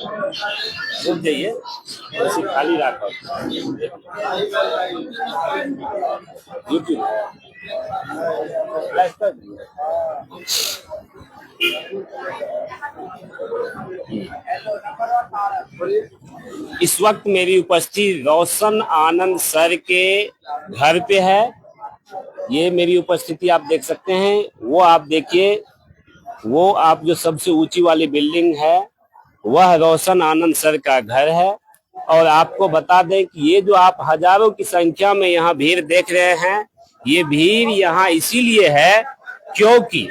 रुक जाइए, ऐसे खाली रखो। यूट्यूब लाइव कर दीजिए। इस वक्त मेरी उपस्थिति रोशन आनंद सर के घर पे है। ये मेरी उपस्थिति आप देख सकते हैं। वो आप देखिए, वो आप जो सबसे ऊंची वाली बिल्डिंग है वह रोशन आनंद सर का घर है। और आपको बता दें कि ये जो आप हजारों की संख्या में यहाँ भीड़ देख रहे हैं, ये भीड़ यहाँ इसीलिए है क्योंकि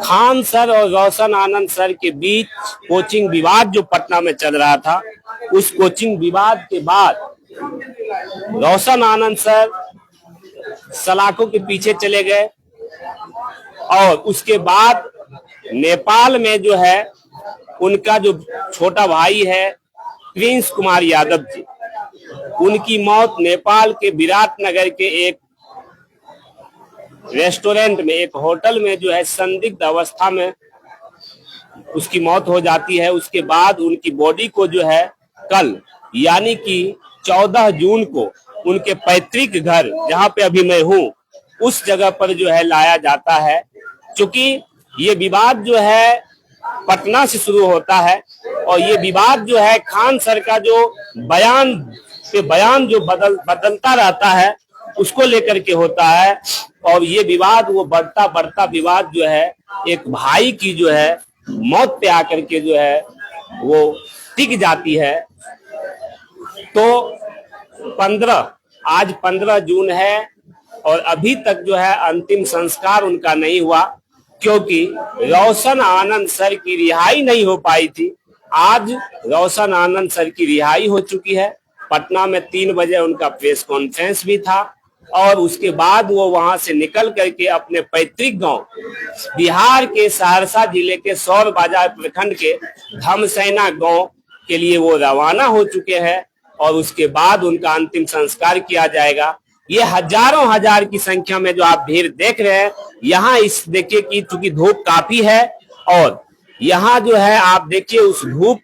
खान सर और रोशन आनंद सर के बीच कोचिंग विवाद जो पटना में चल रहा था, उस कोचिंग विवाद के बाद रोशन आनंद सर सलाखों के पीछे चले गए और उसके बाद नेपाल में जो है उनका जो छोटा भाई है प्रिंस कुमार यादव जी, उनकी मौत नेपाल के विराटनगर के एक रेस्टोरेंट में, एक होटल में जो है संदिग्ध अवस्था में उसकी मौत हो जाती है। उसके बाद उनकी बॉडी को जो है कल यानी कि 14 जून को उनके पैतृक घर जहां पे अभी मैं हूं उस जगह पर जो है लाया जाता है। क्योंकि ये विवाद जो है पटना से शुरू होता है और ये विवाद जो है खान सर का जो बयान पे बयान जो बदलता रहता है उसको लेकर के होता है। और ये विवाद वो बढ़ता बढ़ता विवाद जो है एक भाई की जो है मौत पे आकर के जो है वो टिक जाती है। तो आज 15 जून है और अभी तक जो है अंतिम संस्कार उनका नहीं हुआ क्योंकि रोशन आनंद सर की रिहाई नहीं हो पाई थी। आज रोशन आनंद सर की रिहाई हो चुकी है। पटना में 3 बजे उनका प्रेस कॉन्फ्रेंस भी था और उसके बाद वो वहां से निकल करके अपने पैतृक गांव बिहार के सहरसा जिले के सौर बाजार प्रखंड के धमसैना गांव के लिए वो रवाना हो चुके हैं और उसके बाद उनका अंतिम संस्कार किया जाएगा। ये हजारों हजार की संख्या में जो आप भीड़ देख रहे हैं यहाँ, इस देखिए कि चूंकि धूप काफी है और यहाँ जो है आप देखिए उस धूप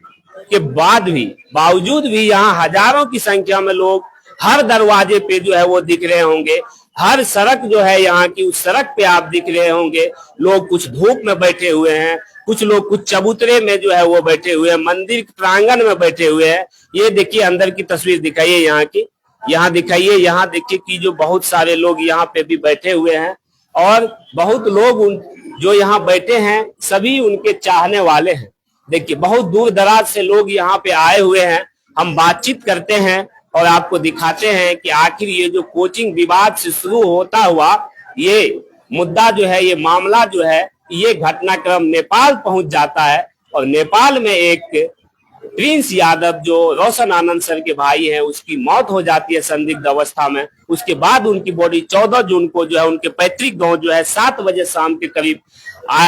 के बावजूद भी यहाँ हजारों की संख्या में लोग हर दरवाजे पे जो है वो दिख रहे होंगे। हर सड़क जो है यहाँ की उस सड़क पे आप दिख रहे होंगे। लोग कुछ धूप में बैठे हुए हैं, कुछ लोग कुछ चबूतरे में जो है वो बैठे हुए हैं, मंदिर प्रांगण में बैठे हुए हैं। ये देखिए अंदर की तस्वीर दिखाइए यहाँ की, यहाँ दिखाइए, यहाँ देखिए कि जो बहुत सारे लोग यहाँ पे भी बैठे हुए हैं और बहुत लोग जो यहाँ बैठे हैं सभी उनके चाहने वाले हैं। देखिए बहुत दूर दराज से लोग यहाँ पे आए हुए हैं। हम बातचीत करते हैं और आपको दिखाते हैं कि आखिर ये जो कोचिंग विवाद से शुरू होता हुआ ये मुद्दा जो है, ये मामला जो है, ये घटनाक्रम नेपाल पहुंच जाता है और नेपाल में एक प्रिंस यादव जो रोशन आनंद सर के भाई हैं उसकी मौत हो जाती है संदिग्ध अवस्था में। उसके बाद उनकी बॉडी 14 जून को जो है उनके पैतृक गांव जो है 7 बजे शाम के करीब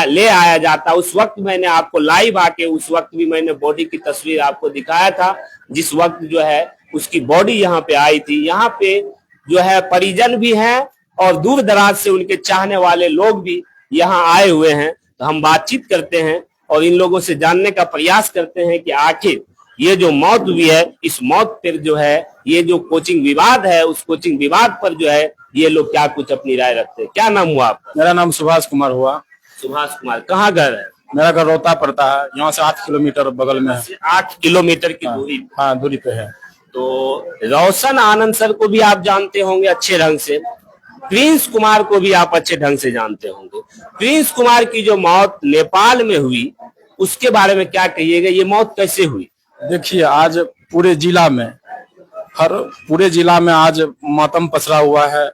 ले आया जाता। उस वक्त मैंने आपको लाइव आके उस वक्त भी मैंने बॉडी की तस्वीर आपको दिखाया था जिस वक्त जो है उसकी बॉडी यहाँ पे आई थी। यहाँ पे जो है परिजन भी हैं और दूर दराज से उनके चाहने वाले लोग भी यहाँ आए हुए हैं। तो हम बातचीत करते हैं और इन लोगों से जानने का प्रयास करते हैं कि आखिर ये जो मौत हुई है इस मौत पर जो है ये जो कोचिंग विवाद है उस कोचिंग विवाद पर जो है ये लोग क्या कुछ अपनी राय रखते हैं। क्या नाम हुआ आपका? मेरा नाम सुभाष कुमार हुआ। सुभाष कुमार, कहाँ घर है? मेरा घर रोहता पड़ता है, यहाँ से 8 किलोमीटर बगल में है। 8 किलोमीटर की दूरी? हाँ दूरी पे है। तो रोशन आनंद सर को भी आप जानते होंगे अच्छे ढंग से, प्रिंस कुमार को भी आप अच्छे ढंग से जानते होंगे। प्रिंस कुमार की जो मौत नेपाल में हुई उसके बारे में क्या कहिएगा, ये मौत कैसे हुई? देखिए आज पूरे जिला में आज मातम पसरा हुआ है।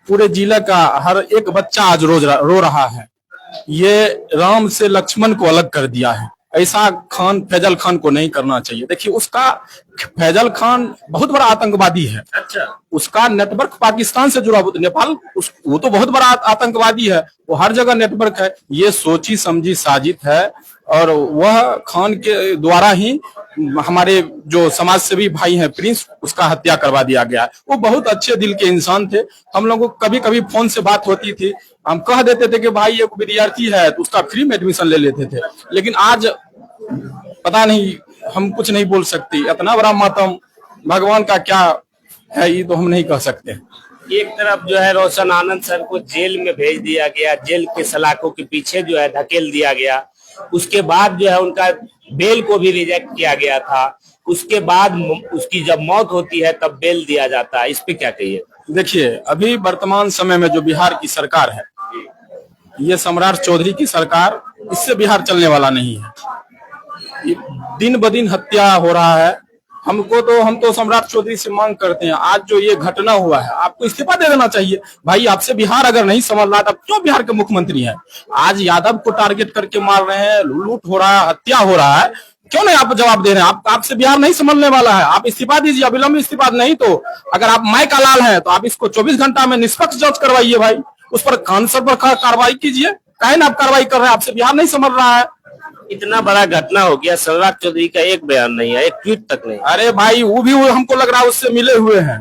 पूरे जिला का हर एक बच्चा आज रोज रो रहा है। ये राम से लक्ष्मण को अलग कर दिया है। ऐसा फैजल खान को नहीं करना चाहिए। देखिए उसका फैजल खान बहुत बड़ा आतंकवादी है। अच्छा, उसका नेटवर्क पाकिस्तान से जुड़ा, नेपाल वो तो बहुत बड़ा आतंकवादी है, वो हर जगह नेटवर्क है। ये सोची समझी साजिश है और वह खान के द्वारा ही हमारे जो समाज सेवी भाई हैं प्रिंस, उसका हत्या करवा दिया गया है। वो बहुत अच्छे दिल के इंसान थे। हम लोगों को कभी कभी फोन से बात होती थी, हम कह देते थे कि भाई एक विद्यार्थी है तो उसका फ्री में एडमिशन ले लेते थे। लेकिन आज पता नहीं, हम कुछ नहीं बोल सकते। इतना बड़ा मातम, भगवान का क्या है ये तो हम नहीं कह सकते। एक तरफ जो है रोशन आनंद सर को जेल में भेज दिया गया, जेल के सलाखों के पीछे जो है धकेल दिया गया। उसके बाद जो है उनका बेल को भी रिजेक्ट किया गया था। उसके बाद उसकी जब मौत होती है तब बेल दिया जाता है। इस पे क्या कहिए? देखिए, अभी वर्तमान समय में जो बिहार की सरकार है, ये सम्राट चौधरी की सरकार, इससे बिहार चलने वाला नहीं है। दिन ब दिन हत्या हो रहा है। हम तो सम्राट चौधरी से मांग करते हैं, आज जो ये घटना हुआ है, आपको इस्तीफा दे देना चाहिए भाई। आपसे बिहार अगर नहीं संभल रहा, तब क्यों बिहार के मुख्यमंत्री हैं? आज यादव को टारगेट करके मार रहे हैं, लूट हो रहा है, हत्या हो रहा है, क्यों नहीं आप जवाब दे रहे हैं? आपसे बिहार नहीं संभलने वाला है। आप इस्तीफा दीजिए, अविलंब इस्तीफा। नहीं तो अगर आप माई का लाल है तो आप इसको 24 घंटा में निष्पक्ष जांच करवाइए भाई। उस पर कानून पर कार्रवाई कीजिए। काहे ना आप कार्रवाई कर रहे हैं? आपसे बिहार नहीं संभल रहा है। इतना बड़ा घटना हो गया, सम्राट चौधरी का एक बयान नहीं है, एक ट्वीट तक नहीं। अरे भाई, वो भी हमको लग रहा है उससे मिले हुए हैं।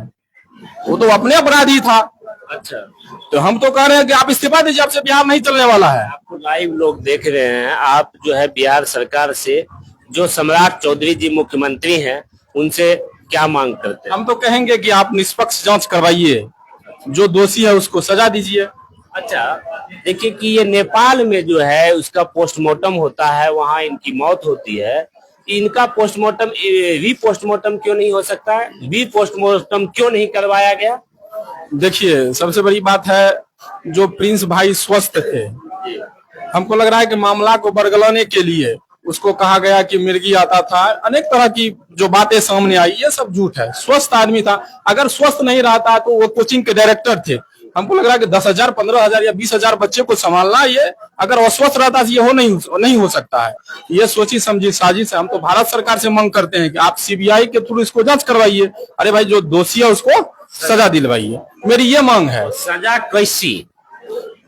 वो तो अपने अपराधी था। अच्छा, तो हम तो कह रहे हैं कि आप इस्तीफा दीजिए, आपसे बिहार नहीं चलने वाला है। आपको लाइव लोग देख रहे हैं। आप जो है बिहार सरकार से, जो सम्राट चौधरी जी मुख्यमंत्री हैं, उनसे क्या मांग करते हैं? हम तो कहेंगे कि आप निष्पक्ष जांच करवाइए, जो दोषी है उसको सजा दीजिए। अच्छा, देखिए कि ये नेपाल में जो है उसका पोस्टमार्टम होता है, वहां इनकी मौत होती है। इनका पोस्टमार्टम रीपोस्टमार्टम क्यों नहीं हो सकता है? रीपोस्टमार्टम क्यों नहीं करवाया गया? देखिए, सबसे बड़ी बात है, जो प्रिंस भाई स्वस्थ थे, हमको लग रहा है कि मामला को बरगलाने के लिए उसको कहा गया कि मिर्गी आता था। अनेक तरह की जो बातें सामने आई, ये सब झूठ है। स्वस्थ आदमी था। अगर स्वस्थ नहीं रहता तो वो कोचिंग के डायरेक्टर थे। हमको लग रहा है कि 10,000, 15,000 या 20,000 बच्चे को संभालना, ये अगर अस्वस्थ रहता तो ये नहीं हो सकता है। ये सोची समझी साजिश है। हम तो भारत सरकार से मांग करते हैं कि आप सीबीआई के थ्रू इसको जांच करवाइए। अरे भाई, जो दोषी है उसको सजा दिलवाइए, मेरी ये मांग है। सजा कैसी?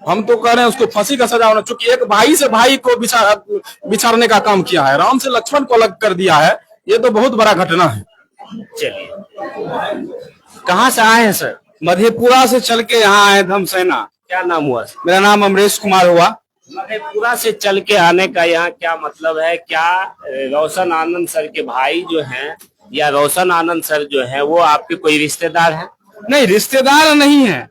हम तो कह रहे हैं उसको फांसी का सजा होना, चूंकि एक भाई से भाई को बिछाड़ने का काम किया है, राम से लक्ष्मण को अलग कर दिया है। ये तो बहुत बड़ा घटना है। चलिए, कहाँ से आए हैं सर? मधेपुरा से चल के यहाँ आए धमसेना। क्या नाम हुआ? मेरा नाम अमरेश कुमार हुआ। मधेपुरा से चल के आने का यहाँ क्या मतलब है? क्या रोशन आनंद सर के भाई जो हैं, या रोशन आनंद सर जो हैं, वो आपके कोई रिश्तेदार हैं? नहीं, रिश्तेदार नहीं है।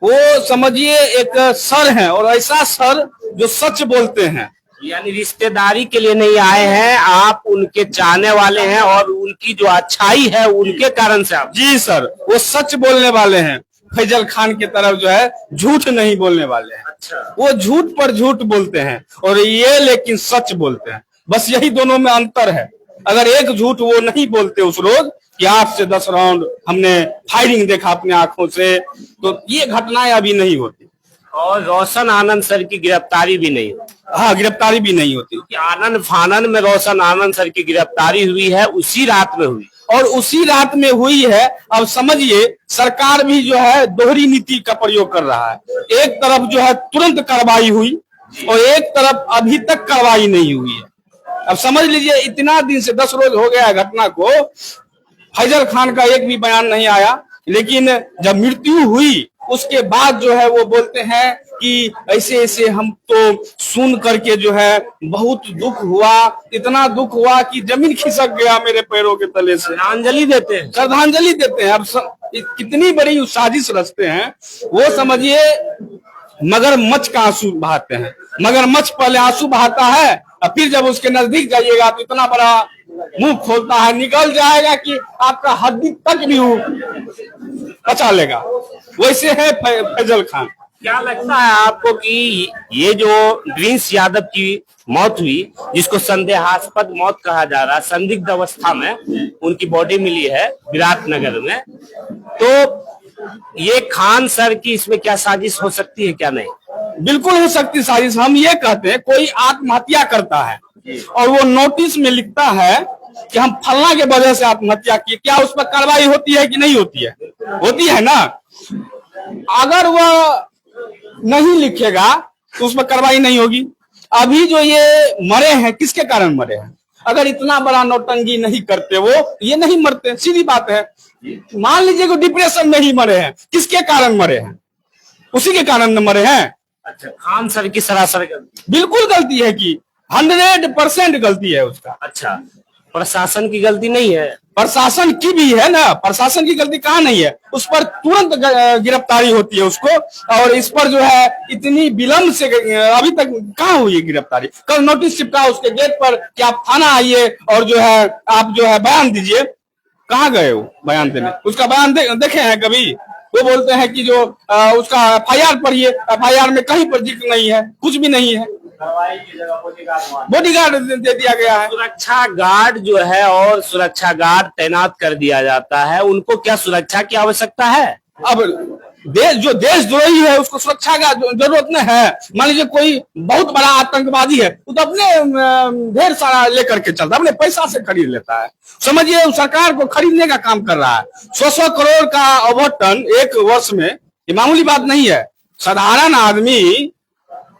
वो समझिए एक सर हैं, और ऐसा सर जो सच बोलते हैं। यानी रिश्तेदारी के लिए नहीं आए हैं आप, उनके चाहने वाले हैं, और उनकी जो अच्छाई है उनके कारण से आप। जी सर, वो सच बोलने वाले हैं। फैजल खान की तरफ जो है झूठ नहीं बोलने वाले हैं। अच्छा, वो झूठ पर झूठ बोलते हैं, और ये लेकिन सच बोलते हैं। बस यही दोनों में अंतर है। अगर एक झूठ वो नहीं बोलते उस रोज कि 8 से 10 राउंड हमने फायरिंग देखा अपने आंखों से, तो ये घटनाएं अभी नहीं होती। और रोशन आनंद सर की गिरफ्तारी भी नहीं हुई। हाँ, गिरफ्तारी भी नहीं होती। क्योंकि आनंद फानन में रोशन आनंद सर की गिरफ्तारी हुई है, उसी रात में हुई, और उसी रात में हुई है। अब समझिए, सरकार भी जो है दोहरी नीति का प्रयोग कर रहा है। एक तरफ जो है तुरंत कार्रवाई हुई, और एक तरफ अभी तक कार्रवाई नहीं हुई है। अब समझ लीजिए, इतना दिन से 10 रोज हो गया है घटना को, फैजल खान का एक भी बयान नहीं आया। लेकिन जब मृत्यु हुई उसके बाद जो है वो बोलते हैं कि ऐसे ऐसे, हम तो सुन करके जो है बहुत दुख हुआ, इतना दुख हुआ कि जमीन खिसक गया मेरे पैरों के तले से। श्रद्धांजलि देते हैं। श्रद्धांजलि देते हैं। अब कितनी बड़ी साजिश रचते हैं वो, समझिए। मगरमच्छ का आंसू बहाते हैं। मगरमच्छ पहले आंसू बहाता है, और फिर जब उसके नजदीक जाइएगा तो इतना बड़ा मुंह खोलता है, निकल जाएगा कि आपका हड्डी तक भी बचा लेगा। वैसे है फैजल खान। क्या लगता है आपको कि ये जो प्रिंस यादव की मौत हुई, जिसको संदेहास्पद मौत कहा जा रहा है, संदिग्ध अवस्था में उनकी बॉडी मिली है विराटनगर में, तो ये खान सर की इसमें क्या साजिश हो सकती है? क्या नहीं? बिल्कुल हो सकती साजिश। हम ये कहते हैं, कोई आत्महत्या करता है और वो नोटिस में लिखता है कि हम फलना के वजह से आत्महत्या की, क्या उस पर कार्रवाई होती है कि नहीं होती है? होती है ना। अगर वह नहीं लिखेगा तो उस पर कार्रवाई नहीं होगी। अभी जो ये मरे हैं, किसके कारण मरे हैं? अगर इतना बड़ा नौटंकी नहीं करते वो, ये नहीं मरते। सीधी बात है। मान लीजिए कि डिप्रेशन में ही मरे हैं, किसके कारण मरे हैं? उसी के कारण न मरे हैं। अच्छा, खान सर की सरासर गलती। बिल्कुल गलती है कि 100% गलती है उसका। अच्छा, प्रशासन की गलती नहीं है? प्रशासन की भी है ना, प्रशासन की गलती कहाँ नहीं है, उस पर तुरंत गिरफ्तारी होती है उसको। और इस पर जो है इतनी विलंब से अभी तक कहाँ हुई है गिरफ्तारी? कल नोटिस चिपका उसके गेट पर कि आप थाना आइए और जो है आप जो है बयान दीजिए। कहाँ गए वो बयान देने? उसका बयान देखे हैं कभी? वो बोलते हैं कि जो उसका FIR पढ़िए, FIR में कहीं पर जिक्र नहीं है, कुछ भी नहीं है। बॉडीगार्ड दे दिया गया है। सुरक्षा गार्ड जो है और सुरक्षा गार्ड तैनात कर दिया जाता है, उनको क्या सुरक्षा की आवश्यकता है? अब जो देशद्रोही है उसको सुरक्षा का जरूरत नहीं है। मान लीजिए कोई बहुत बड़ा आतंकवादी है, वो तो अपने ढेर सारा लेकर के चलता है, अपने पैसा से खरीद लेता है। समझिए सरकार को खरीदने का काम कर रहा है। 100 करोड़ का आवंटन एक वर्ष में, ये मामूली बात नहीं है। साधारण आदमी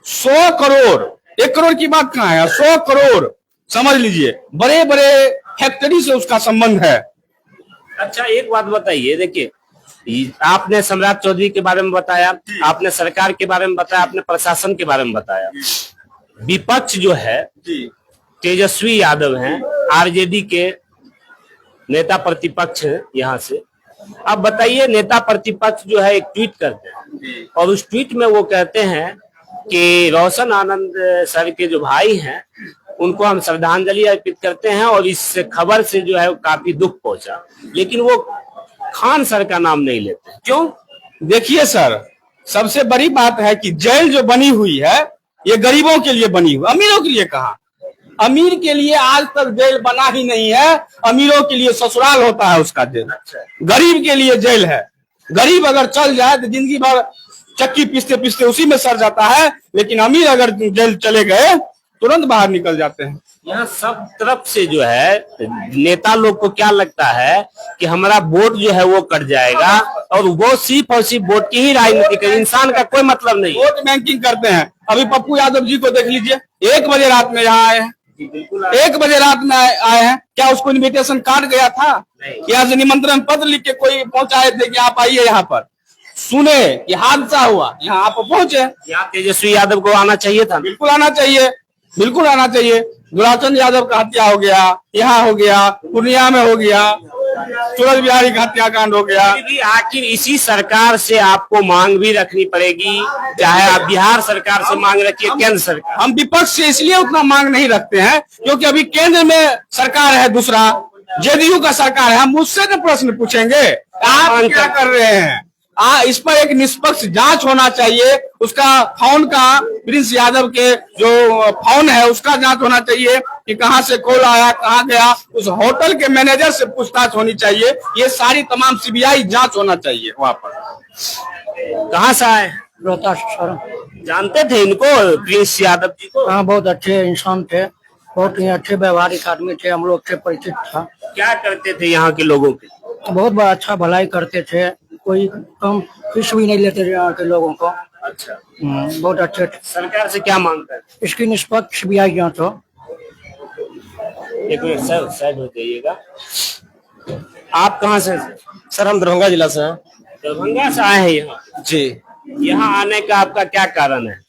100 करोड़, 1 करोड़ की बात कहाँ है, 100 करोड़ समझ लीजिए। बड़े बड़े फैक्ट्री से उसका संबंध है। अच्छा, एक बात बताइए, देखिए आपने सम्राट चौधरी के बारे में बताया, आपने सरकार के बारे में बताया, आपने प्रशासन के बारे में बताया। विपक्ष जो है तेजस्वी यादव हैं, RJD के नेता प्रतिपक्ष हैं यहाँ से। अब बताइए, नेता प्रतिपक्ष जो है एक ट्वीट करते हैं और उस ट्वीट में वो कहते हैं कि रोशन आनंद सर के जो भाई हैं उनको हम श्रद्धांजलि अर्पित करते हैं और इस खबर से जो है काफी दुख पहुंचा, लेकिन वो खान सर का नाम नहीं लेते। क्यों? देखिए सर, सबसे बड़ी बात है कि जेल जो बनी हुई है ये गरीबों के लिए बनी हुई, अमीरों के लिए कहाँ? अमीर के लिए आज तक जेल बना ही नहीं है। अमीरों के लिए ससुराल होता है उसका जेल। गरीब के लिए जेल है। गरीब अगर चल जाए तो जिंदगी भर चक्की पीसते पीसते उसी में सड़ जाता है, लेकिन अमीर अगर जेल चले गए तुरंत बाहर निकल जाते हैं। यहाँ सब तरफ से जो है नेता लोग को क्या लगता है कि हमारा वोट जो है वो कट जाएगा और वो सिर्फ और सिर्फ वोट की ही राजनीति कर, इंसान का कोई मतलब नहीं। वोट बैंकिंग करते हैं। अभी पप्पू यादव जी को देख लीजिए, 1 बजे रात में यहाँ आए हैं। 1 बजे रात में आए हैं। क्या उसको इन्विटेशन कार्ड गया था? या निमंत्रण पत्र लिख के कोई पहुंचाए थे कि आप आइए यहाँ पर? सुने कि हादसा हुआ, यहाँ आप पहुंचे। यहाँ तेजस्वी यादव को आना चाहिए था। बिल्कुल आना चाहिए, बिल्कुल आना चाहिए। दुराचंद यादव का हत्या हो गया, यहाँ हो गया, पूर्णिया में हो गया, सूरज बिहारी का हत्याकांड हो गया। भी आखिर इसी सरकार से आपको मांग भी रखनी पड़ेगी, चाहे आप बिहार सरकार से मांग रखिए, केंद्र सरकार। हम विपक्ष से इसलिए उतना मांग नहीं रखते हैं क्योंकि अभी केंद्र में सरकार है, दूसरा JDU का सरकार है। हम उससे तो प्रश्न पूछेंगे आप क्या कर रहे हैं। इस पर एक निष्पक्ष जांच होना चाहिए। उसका फोन का, प्रिंस यादव के जो फोन है उसका जांच होना चाहिए कि कहां से कॉल आया, कहां गया। उस होटल के मैनेजर से पूछताछ होनी चाहिए। ये सारी तमाम CBI जांच होना चाहिए वहां पर। कहाँ से आए? रोहतास सर। जानते थे इनको, प्रिंस यादव जी को? हाँ, बहुत अच्छे इंसान थे, बहुत ही अच्छे व्यवहारिक आदमी थे, हम लोग से परिचित था। क्या करते थे यहाँ के लोगों के? बहुत बड़ा अच्छा भलाई करते थे, कोई कम फीस भी नहीं लेते थे यहाँ के लोगों को। अच्छा, बहुत अच्छे थे। सरकार से क्या मांगते हैं? इसकी निष्पक्ष CBI जांच हो। एक मिनट सर, साइड हो जाइएगा। आप कहाँ से? सर हम दरभंगा जिला से हैं। दरभंगा से आए हैं यहाँ? जी। यहाँ आने का आपका क्या कारण है?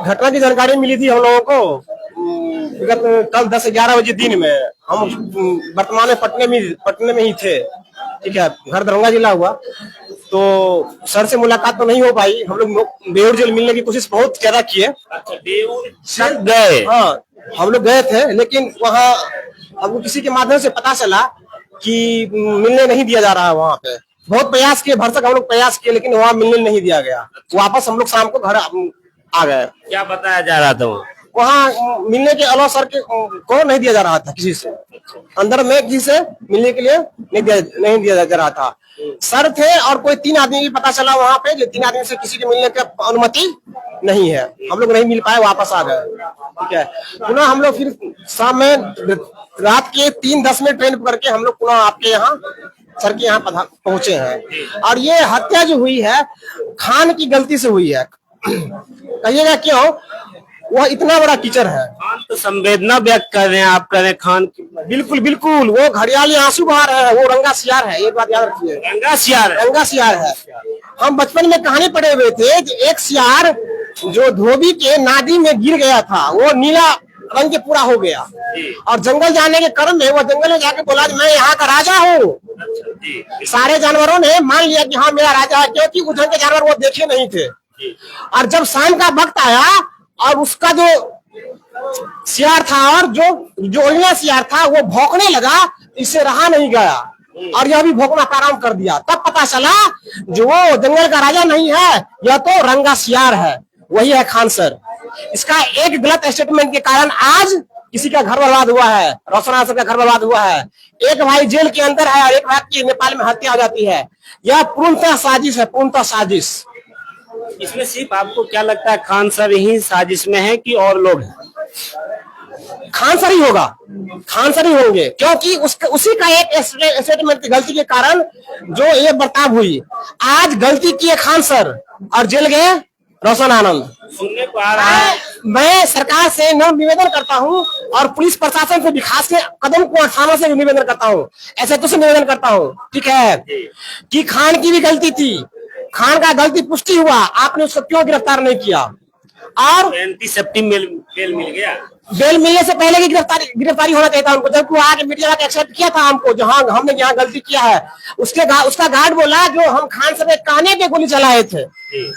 घटना की जानकारी मिली थी हम लोगों को विगत कल 10-11 बजे दिन में। हम वर्तमान में पटने में ही थे, ठीक है। घर दरभंगा जिला हुआ, तो सर से मुलाकात तो नहीं हो पाई। हम लोग बेऊर जेल मिलने की कोशिश बहुत ज्यादा किए। अच्छा, बेऊर गए? हाँ, हम लोग गए थे, लेकिन वहाँ हमको किसी के माध्यम से पता चला कि मिलने नहीं दिया जा रहा है। वहाँ पे बहुत प्रयास किए, भरसक हम लोग प्रयास किए, लेकिन वहाँ मिलने नहीं दिया गया। वापस हम लोग शाम को घर आ गए। क्या बताया जा रहा था वहाँ मिलने के अलावा सर के को नहीं दिया जा रहा था किसी से। अंदर में किसी से मिलने के लिए नहीं दिया जा रहा था। सर थे और कोई 3 आदमी भी पता चला वहाँ पे, 3 आदमी से किसी के मिलने की अनुमति नहीं है। हम लोग नहीं मिल पाए, वापस आ गए, ठीक है। पुनः हम लोग फिर शाम में रात के 3:10 में ट्रेन पकड़ के हम लोग पुनः आपके यहाँ सर के यहाँ पहुंचे हैं। और ये हत्या जो हुई है खान की गलती से हुई है। कहिएगा क्यों? वह इतना बड़ा टीचर है। खान तो संवेदना व्यक्त कर रहे हैं, आप कर रहे हैं खान की। बिल्कुल बिल्कुल, वो घड़ियाली आंसू बहा रहा है, वो रंगा सियार है। एक बात याद रखिए, रंगा सियार है। रंगा सियार है। हम बचपन में कहानी पढ़े हुए थे कि एक सियार जो धोबी के नादी में गिर गया था वो नीला रंग के पूरा हो गया और जंगल जाने के क्रम में वो जंगल में जाके बोला मैं यहाँ का राजा हूँ। सारे जानवरों ने मान लिया कि हाँ मेरा राजा है, क्योंकि उस ढंग के जानवर वो देखे नहीं थे। और जब शाम का वक्त आया और उसका जो सियार था और जो ओलिया सियार था वो भौंकने लगा, इससे रहा नहीं गया और यह भी भौंकना प्रारंभ कर दिया। तब पता चला जो वो जंगल का राजा नहीं है, यह तो रंगा सियार है, वही है खान सर। इसका एक गलत स्टेटमेंट के कारण आज किसी का घर बर्बाद हुआ है, रोशन आनंद का घर बर्बाद हुआ है। एक भाई जेल के अंदर है और एक भाई की नेपाल में हत्या हो जाती है। यह पूर्णतः साजिश है, पूर्णतः साजिश। इसमें सिर्फ आपको क्या लगता है खान सर ही साजिश में है कि और लोग हैं? खान सर ही होगा, खान सर ही होंगे, क्योंकि उसी का एक स्टेटमेंट की गलती के कारण जो ये बर्ताव हुई। आज गलती किए खान सर और जेल गए रोशन आनंद। सुनने को आ रहा है मैं सरकार से निवेदन करता हूँ और पुलिस प्रशासन से भी खास के कदम को थाना से निवेदन करता हूँ, ऐसे तो से निवेदन करता हूँ, ठीक है, कि खान की भी गलती थी, खान का गलती पुष्टि हुआ, आपने उसको क्यों गिरफ्तार नहीं किया? और एंटीसेप्टिक बेल मिल गया। बेल मिलने से पहले की गिरफ्तारी होना चाहिए था उनको, जबकि वो आके मीडिया का एक्सेप्ट किया था हमको, जहां हमने यहाँ गलती किया है। उसका गार्ड बोला जो हम खान सर के काने पे गोली चलाए थे,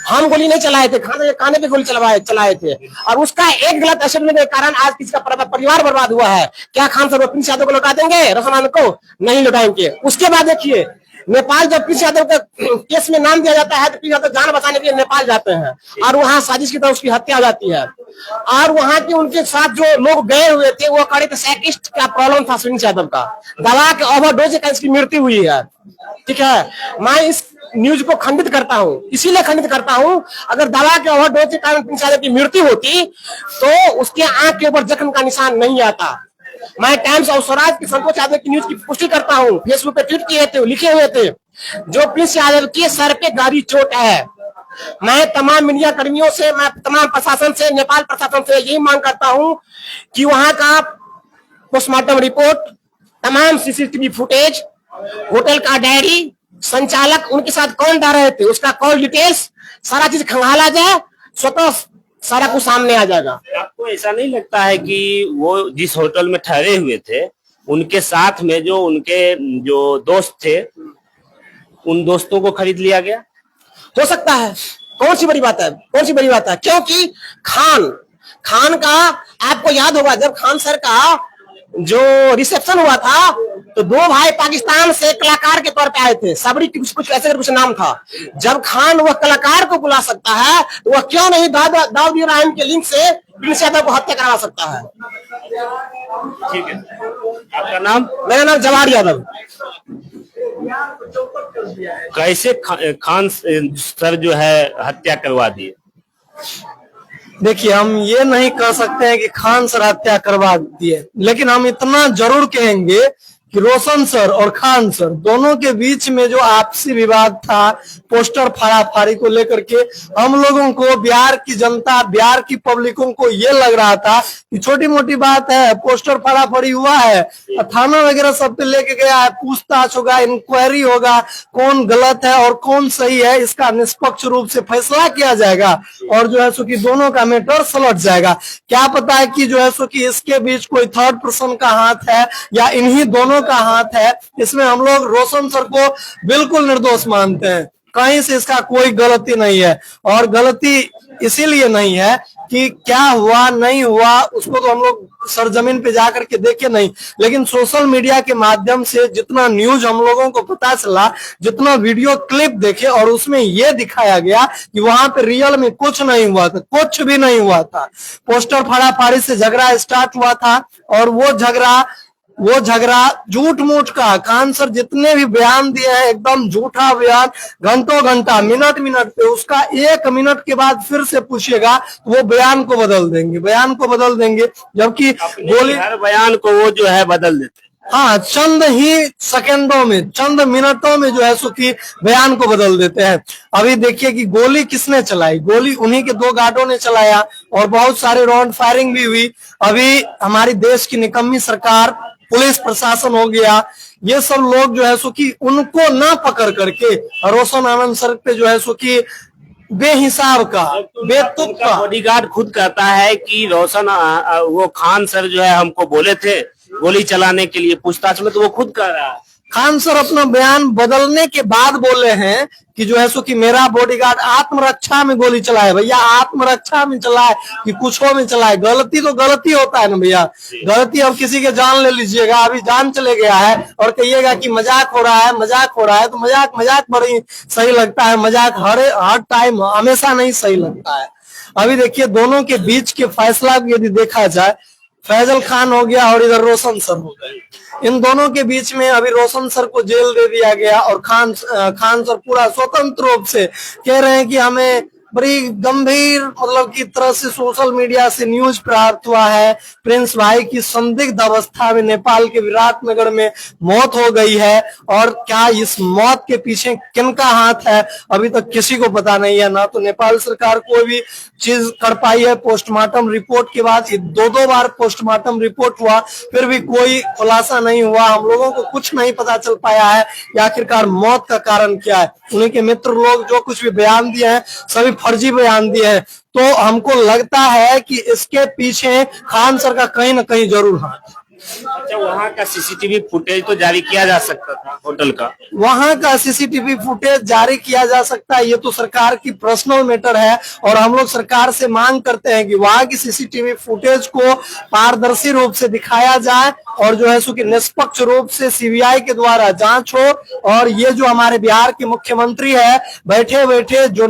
हम गोली नहीं चलाए थे, खान सर के काने पे गोली चलाए थे। और उसका एक गलत स्टेटमेंट के कारण आज किसी का परिवार बर्बाद हुआ है। क्या खान सर प्रिंस यादव को लौटा देंगे? रोशन आनंद को नहीं लौटाएंगे। उसके बाद देखिए नेपाल जब प्रिंस यादव का केस में नाम दिया जाता है तो प्रिंस यादव जान बचाने के लिए नेपाल जाते हैं और वहां साजिश की तरह उसकी हत्या हो जाती है। और वहां के उनके साथ जो लोग गए हुए थे वो कड़े साइकिस्ट का प्रॉब्लम था प्रिंस यादव का, दवा के ओवरडोज से इसकी मृत्यु हुई है, ठीक है। मैं इस न्यूज को खंडित करता हूँ, इसीलिए खंडित करता हूँ, अगर दवा के ओवरडोज के कारण प्रिंस यादव की मृत्यु होती तो उसके आंख के ऊपर जख्म का निशान नहीं आता। मैं टाइम्स ऑफ स्वराज की संतोष यादव की न्यूज की पुष्टि करता हूँ, फेसबुक पे ट्वीट किए थे, लिखे हुए थे, जो प्रिंस यादव के सर पे गहरी चोट है। मैं तमाम मीडिया कर्मियों से, मैं तमाम प्रशासन से, नेपाल प्रशासन से यही मांग करता हूँ कि वहां का पोस्टमार्टम रिपोर्ट, तमाम सीसीटीवी फुटेज, होटल का डायरी, संचालक उनके साथ कौन रह रहे थे, उसका कॉल डिटेल्स, सारा चीज खंगाला जाए, स्वतः सारा कुछ सामने आ जाएगा। आपको ऐसा नहीं लगता है कि वो जिस होटल में ठहरे हुए थे उनके साथ में जो उनके जो दोस्त थे उन दोस्तों को खरीद लिया गया? हो सकता है, कौन सी बड़ी बात है, कौन सी बड़ी बात है? क्योंकि खान का आपको याद होगा जब खान सर का जो रिसेप्शन हुआ था तो दो भाई पाकिस्तान से कलाकार के तौर पे आए थे, सबरी कुछ ऐसे कुछ नाम था। जब खान वह कलाकार को बुला सकता है तो वह क्यों नहीं दाऊद इब्राहिम के लिंक से प्रिंस यादव को हत्या करवा सकता है? ठीक है, आपका नाम? मेरा नाम जवाहर यादव। कैसे खान सर जो है हत्या करवा दिए? देखिए, हम ये नहीं कह सकते हैं कि खान सर हत्या करवा दिए, लेकिन हम इतना जरूर कहेंगे कि रोशन सर और खान सर दोनों के बीच में जो आपसी विवाद था, पोस्टर फाड़ाफाड़ी को लेकर के, हम लोगों को, बिहार की जनता, बिहार की पब्लिकों को ये लग रहा था कि छोटी मोटी बात है, पोस्टर फाड़ाफाड़ी हुआ है, थाना वगैरह सब पे लेके गया है, पूछताछ होगा, इंक्वायरी होगा, कौन गलत है और कौन सही है इसका निष्पक्ष रूप से फैसला किया जाएगा और जो है सो कि दोनों का मैटर सलट जाएगा। क्या पता है कि जो है सो कि इसके बीच कोई थर्ड पर्सन का हाथ है या इन्हीं दोनों का हाथ है। इसमें हम लोग रोशन सर को बिल्कुल निर्दोष मानते हैं, कहीं से इसका कोई गलती नहीं है। और गलती इसीलिए नहीं है कि क्या हुआ नहीं हुआ उसको तो हम लोग सरजमीन पे जाकर के देखे नहीं, लेकिन सोशल मीडिया के माध्यम से जितना न्यूज हम लोगों को पता चला, जितना वीडियो क्लिप देखे और उसमें यह दिखाया गया कि वहां पे रियल में कुछ नहीं हुआ था, कुछ भी नहीं हुआ था। पोस्टर फाड़ाफाड़ी से झगड़ा स्टार्ट हुआ था और वो झगड़ा झूठ मूठ का, खान सर जितने भी बयान दिए हैं एकदम झूठा बयान, घंटों घंटा, मिनट पे, उसका 1 मिनट के बाद फिर से पूछिएगा तो वो बयान को बदल देंगे, जबकि गोली हर बयान को वो जो है बदल देते। हाँ, चंद ही सेकंडों में, चंद मिनटों में जो है सो कि बयान को बदल देते हैं। अभी देखिए कि गोली किसने चलाई, गोली उन्हीं के 2 गार्डों ने चलाया और बहुत सारे राउंड फायरिंग भी हुई। अभी हमारी देश की निकम्मी सरकार, पुलिस प्रशासन हो गया, ये सब लोग जो है सो कि उनको ना पकड़ करके रोशन आनंद सर पे जो है सो कि बेहिसाब का, बेतुक उनका का। बॉडीगार्ड खुद कहता है कि रोशन वो खान सर जो है हमको बोले थे गोली चलाने के लिए, पूछताछ में तो वो खुद कह रहा है। खान सर अपना बयान बदलने के बाद बोले हैं कि जो है सो कि मेरा बॉडीगार्ड आत्मरक्षा में गोली चलाए। भैया आत्मरक्षा में चलाए कि कुछों में चलाए, गलती तो गलती होता है ना भैया। गलती अब किसी के जान ले लीजिएगा, अभी जान चले गया है और कहिएगा कि मजाक हो रहा है, मजाक हो रहा है, तो मजाक मजाक बड़ी सही लगता है, मजाक हर टाइम हमेशा नहीं सही लगता है। अभी देखिए दोनों के बीच के फैसला यदि देखा जाए, फैजल खान हो गया और इधर रोशन सर हो गए। इन दोनों के बीच में अभी रोशन सर को जेल दे दिया गया और खान सर पूरा स्वतंत्र रूप से कह रहे हैं कि हमें बड़ी गंभीर मतलब की तरह से सोशल मीडिया से न्यूज प्राप्त हुआ है, प्रिंस भाई की संदिग्ध अवस्था में नेपाल के विराटनगर में मौत हो गई है। और क्या इस मौत के पीछे किनका हाथ है अभी तक किसी को पता नहीं है। ना तो नेपाल सरकार कोई भी चीज कर पाई है। पोस्टमार्टम रिपोर्ट के बाद दो बार पोस्टमार्टम रिपोर्ट हुआ, फिर भी कोई खुलासा नहीं हुआ। हम लोगों को कुछ नहीं पता चल पाया है कि आखिरकार मौत का कारण क्या है। उन्हीं के मित्र लोग जो कुछ भी बयान दिए हैं सभी फर्जी बयान दिए हैं। तो हमको लगता है कि इसके पीछे खान सर का कहीं ना कहीं जरूर हाथ। अच्छा, वहाँ का सीसीटीवी फुटेज तो जारी किया जा सकता था होटल का। वहां का सीसीटीवी फुटेज जारी किया जा सकता है, ये तो सरकार की पर्सनल मैटर है और हम लोग सरकार से मांग करते हैं कि वहां की सीसीटीवी फुटेज को पारदर्शी रूप से दिखाया जाए और जो है सो कि निष्पक्ष रूप से सीबीआई के द्वारा जांच हो। और ये जो हमारे बिहार के मुख्यमंत्री है बैठे बैठे जो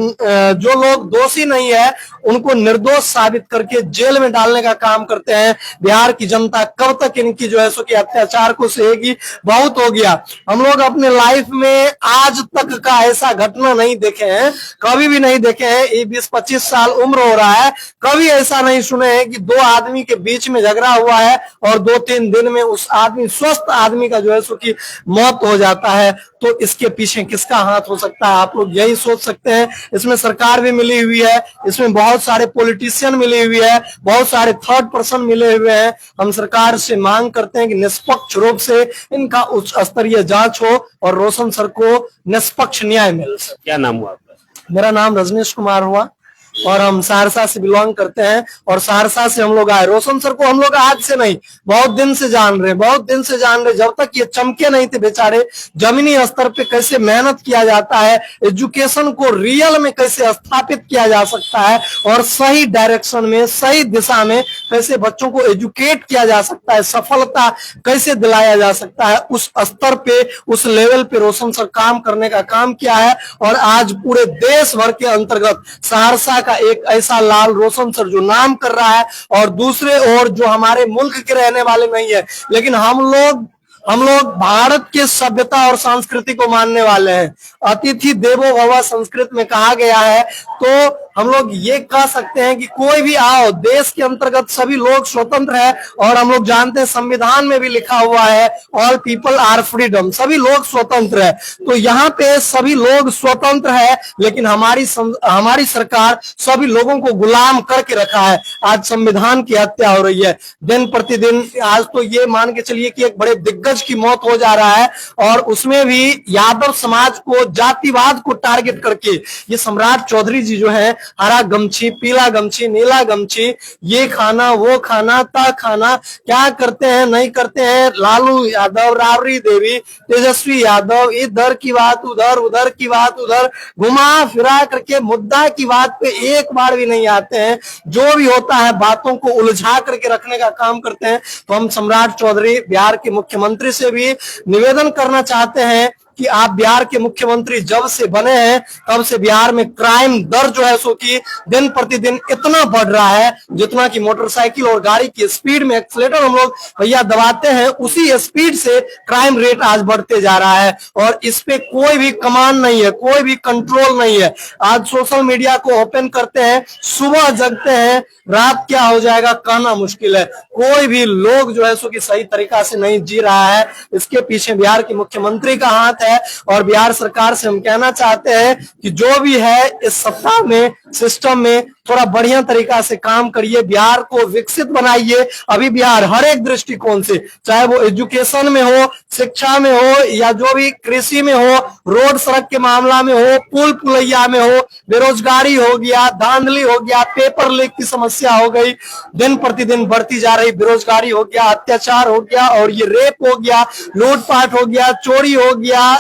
लोग दोषी नहीं है उनको निर्दोष साबित करके जेल में डालने का काम करते हैं। बिहार की जनता कब तक इनकी जो है सो कि अत्याचार को सहेगी। बहुत हो गया। हम लोग अपने लाइफ में आज तक का ऐसा घटना नहीं देखे हैं, कभी भी नहीं देखे हैं। ये 20-25 साल उम्र हो रहा है, कभी ऐसा नहीं सुने हैं कि दो आदमी के बीच में झगड़ा हुआ है और 2-3 दिन में उस आदमी स्वस्थ आदमी का जो है सो कि मौत हो जाता है। तो इसके पीछे किसका हाथ हो सकता है आप लोग यही सोच सकते हैं। इसमें सरकार भी मिली हुई है, इसमें बहुत सारे पॉलिटिशियन मिली हुई है, बहुत सारे थर्ड पर्सन मिले हुए हैं। हम सरकार से मांग करते हैं कि निष्पक्ष रूप से इनका उच्च स्तरीय जांच हो और रोशन सर को निष्पक्ष न्याय मिले। क्या नाम हुआ आपका? मेरा नाम रजनीश कुमार हुआ और हम सहरसा से बिलोंग करते हैं और सहरसा से हम लोग आए। रोशन सर को हम लोग आज से नहीं बहुत दिन से जान रहे, बहुत दिन से जान रहे। जब तक ये चमके नहीं थे बेचारे, जमीनी स्तर पे कैसे मेहनत किया जाता है, एजुकेशन को रियल में कैसे स्थापित किया जा सकता है और सही डायरेक्शन में सही दिशा में कैसे बच्चों को एजुकेट किया जा सकता है, सफलता कैसे दिलाया जा सकता है, उस स्तर पे उस लेवल पे रोशन सर काम करने का काम किया है। और आज पूरे देश भर के अंतर्गत सहरसा का एक ऐसा लाल रोशन सर जो नाम कर रहा है और दूसरे ओर जो हमारे मुल्क के रहने वाले नहीं है लेकिन हम लोग भारत के सभ्यता और संस्कृति को मानने वाले हैं। अतिथि देवो भव संस्कृत में कहा गया है। तो हम लोग ये कह सकते हैं कि कोई भी आओ, देश के अंतर्गत सभी लोग स्वतंत्र है और हम लोग जानते हैं संविधान में भी लिखा हुआ है ऑल पीपल आर फ्रीडम, सभी लोग स्वतंत्र है। तो यहाँ पे सभी लोग स्वतंत्र है लेकिन हमारी सरकार सभी लोगों को गुलाम करके रखा है। आज संविधान की हत्या हो रही है दिन प्रतिदिन। आज तो ये मान के चलिए कि एक बड़े दिग्गज की मौत हो जा रहा है और उसमें भी यादव समाज को, जातिवाद को टारगेट करके ये सम्राट चौधरी जी जो है हरा गमछी, पीला गमछी, नीला गमछी, ये खाना वो खाना ता खाना, क्या करते हैं नहीं करते हैं। लालू यादव, राबड़ी देवी, तेजस्वी यादव, इधर की बात उधर, उधर की बात उधर, घुमा फिरा करके मुद्दा की बात पे एक बार भी नहीं आते हैं। जो भी होता है बातों को उलझा करके रखने का काम करते हैं। तो हम सम्राट चौधरी बिहार के मुख्यमंत्री से भी निवेदन करना चाहते हैं कि आप बिहार के मुख्यमंत्री जब से बने हैं तब से बिहार में क्राइम दर जो है सो कि दिन प्रतिदिन इतना बढ़ रहा है जितना कि मोटरसाइकिल और गाड़ी की स्पीड में एक्सीलेटर हम लोग भैया दबाते हैं उसी स्पीड से क्राइम रेट आज बढ़ते जा रहा है और इस पे कोई भी कमान नहीं है, कोई भी कंट्रोल नहीं है। आज सोशल मीडिया को ओपन करते हैं, सुबह जगते हैं, रात क्या हो जाएगा कहना मुश्किल है। कोई भी लोग जो है सो कि सही तरीका से नहीं जी रहा है। इसके पीछे बिहार के मुख्यमंत्री का हाथ है और बिहार सरकार से हम कहना चाहते हैं कि जो भी है इस सप्ताह में सिस्टम में थोड़ा बढ़िया तरीका से काम करिए, बिहार को विकसित बनाइए। अभी बिहार हर एक दृष्टिकोण से, चाहे वो एजुकेशन में हो, शिक्षा में हो, या जो भी कृषि में हो, रोड सड़क के मामला में हो, पुल पुलैया में हो, बेरोजगारी हो गया, धांधली हो गया, पेपर लीक की समस्या हो गई, दिन प्रतिदिन बढ़ती जा रही बेरोजगारी हो गया, अत्याचार हो गया, और ये रेप हो गया, लूटपाट हो गया, चोरी हो गया,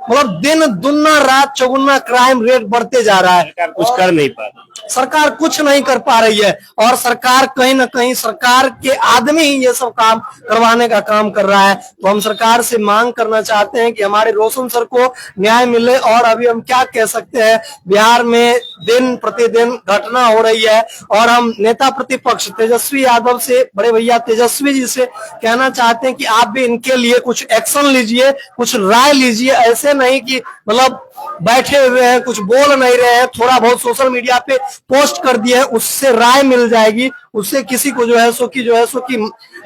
मतलब दिन दुगना रात चौगुना क्राइम रेट बढ़ते जा रहा है। सरकार कुछ कर नहीं पा रही। सरकार कुछ नहीं कर पा रही है, और सरकार कहीं ना कहीं सरकार के आदमी ही ये सब काम करवाने का काम कर रहा है। तो हम सरकार से मांग करना चाहते हैं कि हमारे रोशन सर को न्याय मिले। और अभी हम क्या कह सकते हैं, बिहार में दिन प्रतिदिन घटना हो रही है, और हम नेता प्रतिपक्ष तेजस्वी यादव से, बड़े भैया तेजस्वी जी से कहना चाहते हैं कि आप भी इनके लिए कुछ एक्शन लीजिए, कुछ राय लीजिए। ऐसे नहीं कि मतलब बैठे हुए हैं, कुछ बोल नहीं रहे हैं, थोड़ा बहुत सोशल मीडिया पे पोस्ट कर दिए, उससे राय मिल जाएगी, उससे किसी को जो है सो की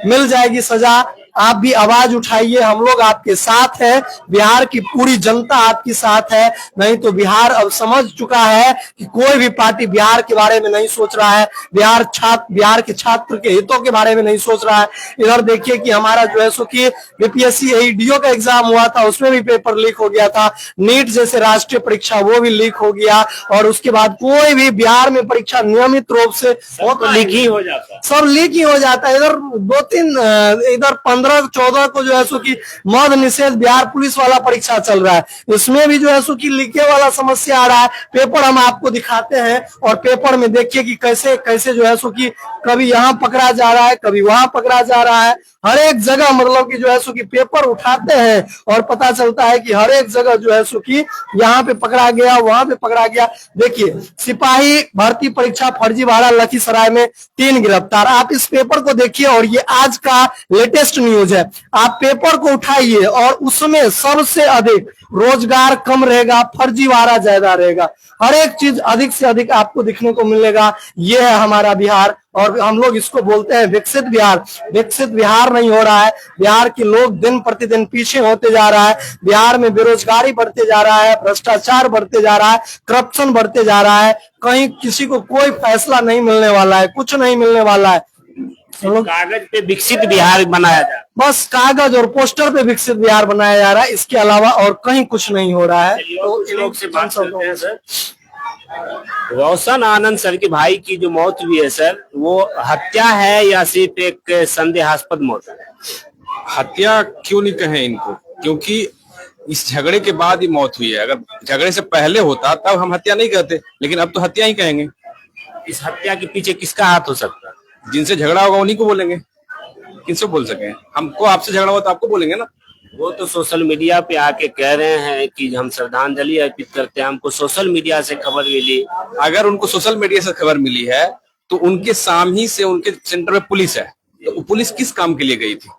मिल जाएगी सजा। आप भी आवाज उठाइए, हम लोग आपके साथ हैं, बिहार की पूरी जनता आपके साथ है। नहीं तो बिहार अब समझ चुका है कि कोई भी पार्टी बिहार के बारे में नहीं सोच रहा है, बिहार के छात्र के हितों के बारे में नहीं सोच रहा है। इधर देखिए कि हमारा जो है सो कि बीपीएससी डीओ का एग्जाम हुआ था, उसमें भी पेपर लीक हो गया था, नीट जैसे राष्ट्रीय परीक्षा वो भी लीक हो गया, और उसके बाद कोई भी बिहार में परीक्षा नियमित रूप से लीक ही हो जाता है, सब लीक ही हो जाता है। इधर 15-14 को जो है सो कि मद निषेध बिहार पुलिस वाला परीक्षा चल रहा है, इसमें भी जो है सो कि लीके वाला समस्या आ रहा है। पेपर हम आपको दिखाते हैं, और पेपर में देखिए कि कैसे कैसे जो है सो कि कभी यहाँ पकड़ा जा रहा है, कभी वहां पकड़ा जा रहा है। हर एक जगह मतलब कि जो है सो कि पेपर उठाते हैं और पता चलता है कि हर एक जगह जो है सो कि यहाँ पे पकड़ा गया, वहां पे पकड़ा गया। देखिए, सिपाही भर्ती परीक्षा फर्जीवाड़ा लखीसराय में 3 गिरफ्तार। आप इस पेपर को देखिए, और ये आज का लेटेस्ट न्यूज है। आप पेपर को उठाइए, और उसमें सबसे अधिक रोजगार कम रहेगा, फर्जीवाड़ा ज्यादा रहेगा, हर एक चीज अधिक से अधिक आपको दिखने को मिलेगा। ये है हमारा बिहार, और हम लोग इसको बोलते हैं विकसित बिहार। विकसित बिहार नहीं हो रहा है, बिहार के लोग दिन प्रतिदिन पीछे होते जा रहा है। बिहार में बेरोजगारी बढ़ते जा रहा है, भ्रष्टाचार बढ़ते जा रहा है, करप्शन बढ़ते जा रहा है। कहीं किसी को कोई फैसला नहीं मिलने वाला है, कुछ नहीं मिलने वाला है। कागज पे विकसित बिहार बनाया जा रहा है, बस कागज और पोस्टर पे विकसित बिहार बनाया जा रहा है, इसके अलावा और कहीं कुछ नहीं हो रहा है। तो लोग से बात करते हैं सर। रोशन आनंद सर के भाई की जो मौत हुई है सर, वो हत्या है या सिर्फ एक संदेहास्पद मौत है? हत्या क्यों नहीं कहें इनको, क्योंकि इस झगड़े के बाद ही मौत हुई है। अगर झगड़े से पहले होता तब हम हत्या नहीं कहते, लेकिन अब तो हत्या ही कहेंगे। इस हत्या के पीछे किसका हाथ हो सकता है? जिनसे झगड़ा होगा उन्हीं को बोलेंगे, किससे बोल सके? हमको आपसे झगड़ा हुआ तो आपको बोलेंगे ना। वो तो सोशल मीडिया पे आके कह रहे हैं कि हम श्रद्धांजलि अर्पित करते हैं, हमको सोशल मीडिया से खबर मिली। अगर उनको सोशल मीडिया से खबर मिली है तो उनके सामने से उनके सेंटर में पुलिस है, तो पुलिस किस काम के लिए गई थी?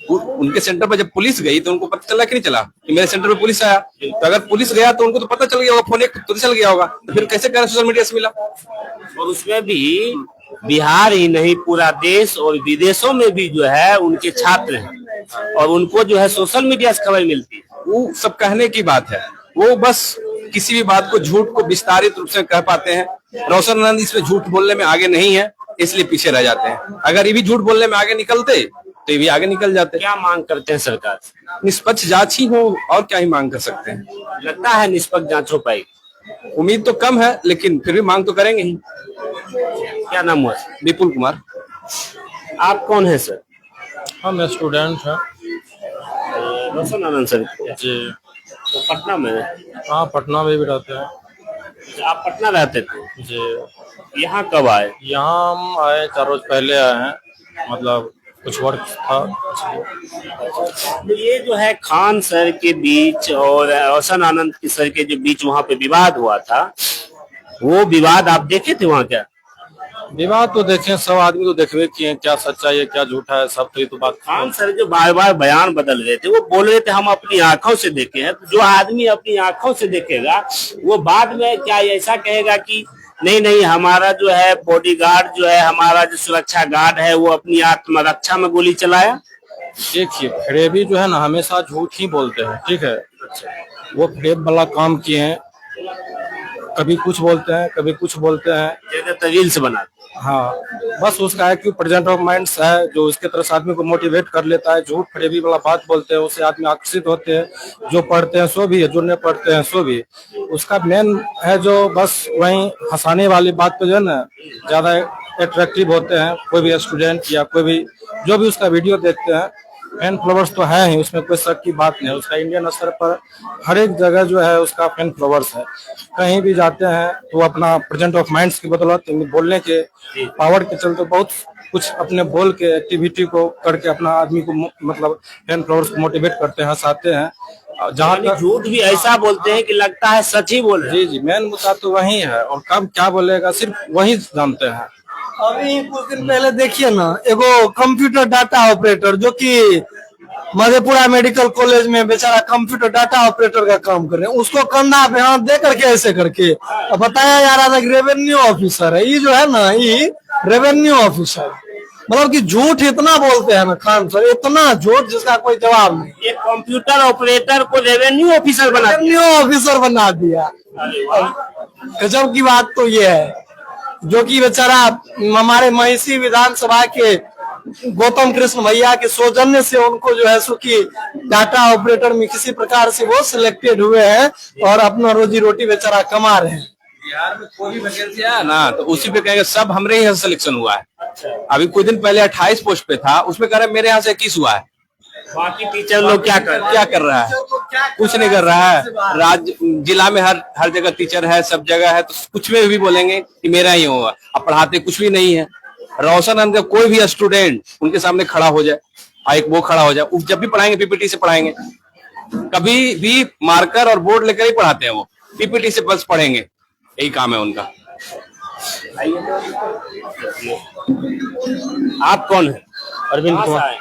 उनके सेंटर पर जब पुलिस गई तो उनको पता चला कि नहीं चला कि मेरे सेंटर में पुलिस आया? तो अगर पुलिस गया तो उनको तो पता चल गया होगा, फोन एक तो चल गया होगा, तो फिर कैसे कह रहे सोशल मीडिया से मिला? और उसमें भी बिहार ही नहीं, पूरा देश और विदेशों में भी जो है उनके छात्र हैं, और उनको जो है सोशल मीडिया से खबर मिलती है। वो सब कहने की बात है, वो बस किसी भी बात को, झूठ को विस्तारित रूप से कह पाते हैं। रोशन आनंद इसमें झूठ बोलने में आगे नहीं है, इसलिए पीछे रह जाते हैं। अगर ये भी झूठ बोलने में आगे निकलते तो ये भी आगे निकल जाते। क्या मांग करते हैं सरकार से? निष्पक्ष जांच ही हो, और क्या ही मांग कर सकते हैं। लगता है निष्पक्ष जांच हो पाएगी? उम्मीद तो कम है, लेकिन फिर भी मांग तो करेंगे ही। क्या नाम हुआ? विपुल कुमार। आप कौन है सर? हम स्टूडेंट हैं रोशन आनंद सर जी। तो पटना में? हाँ, पटना में भी रहते हैं आप पटना रहते थे जी। यहाँ कब आए? यहाँ हम आए 4 रोज पहले आए हैं, मतलब कुछ वर्क था। तो ये जो है खान सर के बीच और रोशन आनंद सर के जो बीच वहाँ पे विवाद हुआ था, वो विवाद आप देखे थे वहाँ? क्या विवाद तो देखे, सब आदमी तो देखबे किए, क्या सच्चाई है क्या झूठा है, सब तो ये तो बात। खान सर जो बार बार बयान बदल रहे थे, वो बोल रहे थे हम अपनी आंखों से देखे हैं। तो जो आदमी अपनी आंखों से देखेगा वो बाद में क्या ऐसा कहेगा कि नहीं नहीं, हमारा जो है बॉडीगार्ड जो है, हमारा जो सुरक्षा गार्ड है, वो अपनी आत्मरक्षा में गोली चलाया? देखिए, फरेबी जो है ना हमेशा झूठ ही बोलते हैं, ठीक है। वो फरेब वाला काम किए हैं, कभी कुछ बोलते हैं, कभी कुछ बोलते हैं। ज्यादातर रील्स बनाते हाँ, बस उसका है कि प्रेजेंट ऑफ माइंड्स है जो इसके तरफ से आदमी को मोटिवेट कर लेता है। झूठ फरेबी वाला बात बोलते हैं, उससे आदमी आकर्षित होते हैं। जो पढ़ते हैं सो भी है, जो नहीं पढ़ते हैं सो भी। उसका मेन है जो बस वही हंसाने वाली बात पे जो है ना ज्यादा अट्रैक्टिव होते हैं। कोई भी स्टूडेंट या कोई भी जो भी उसका वीडियो देखते हैं, फैन फॉलोवर्स तो है ही, उसमें कोई शक की बात नहीं है। उसका इंडियन स्तर पर हर एक जगह जो है उसका फैन फॉलोवर्स है। कहीं भी जाते हैं तो वो अपना प्रेजेंट ऑफ माइंड्स की बदौलत, बोलने के पावर के चलते बहुत कुछ अपने बोल के एक्टिविटी को करके अपना आदमी को मतलब फैन फॉलोवर्स को मोटिवेट करते हैं, हंसाते हैं। जहाँ हैं। तक झूठ भी ऐसा बोलते हैं कि लगता है सच ही बोल रहे हैं। जी मेन मुद्दा तो वही है, और कब क्या बोलेगा सिर्फ वही जानते हैं। अभी कुछ दिन पहले देखिए ना, एगो कंप्यूटर डाटा ऑपरेटर जो कि मधेपुरा मेडिकल कॉलेज में बेचारा कंप्यूटर डाटा ऑपरेटर का काम कर रहे हैं, उसको कंधा पे हाथ दे करके ऐसे करके अब बताया जा रहा था कि रेवेन्यू ऑफिसर है। ये जो है ना, ये रेवेन्यू ऑफिसर, मतलब कि झूठ इतना बोलते हैं ना खान सर, इतना झूठ जिसका कोई जवाब नहीं। ये कंप्यूटर ऑपरेटर को रेवेन्यू ऑफिसर बना दिया। रेवेन्यू ऑफिसर बना दिया। गजब की बात तो ये है, जो कि बेचारा हमारे महिषी विधानसभा के गौतम कृष्ण भैया के सौजन्य से उनको जो है सो कि डाटा ऑपरेटर में किसी प्रकार से वो सिलेक्टेड हुए हैं और अपना रोजी रोटी बेचारा कमा रहे हैं। बिहार में कोई भी वैकेंसी है ना तो उसी पे कहेंगे सब हमरे यहाँ सिलेक्शन हुआ है। अभी कुछ दिन पहले 28 पोस्ट पे था, उसमें कह रहे मेरे यहाँ से 21 हुआ है। बाकी टीचर लोग क्या कर रहा है? कुछ नहीं कर रहा है। राज्य जिला में हर जगह टीचर है, सब जगह है, तो कुछ में भी बोलेंगे कि मेरा ही होगा। अब पढ़ाते कुछ भी नहीं है। रोशनानंद का कोई भी स्टूडेंट उनके सामने खड़ा हो जाए, एक वो खड़ा हो जाए, जब भी पढ़ाएंगे पीपीटी से पढ़ाएंगे। कभी भी मार्कर और बोर्ड लेकर ही पढ़ाते हैं, वो पीपीटी से बस पढ़ेंगे, यही काम है उनका। आप कौन है? अरविंद कहाँ से कुमार, आए?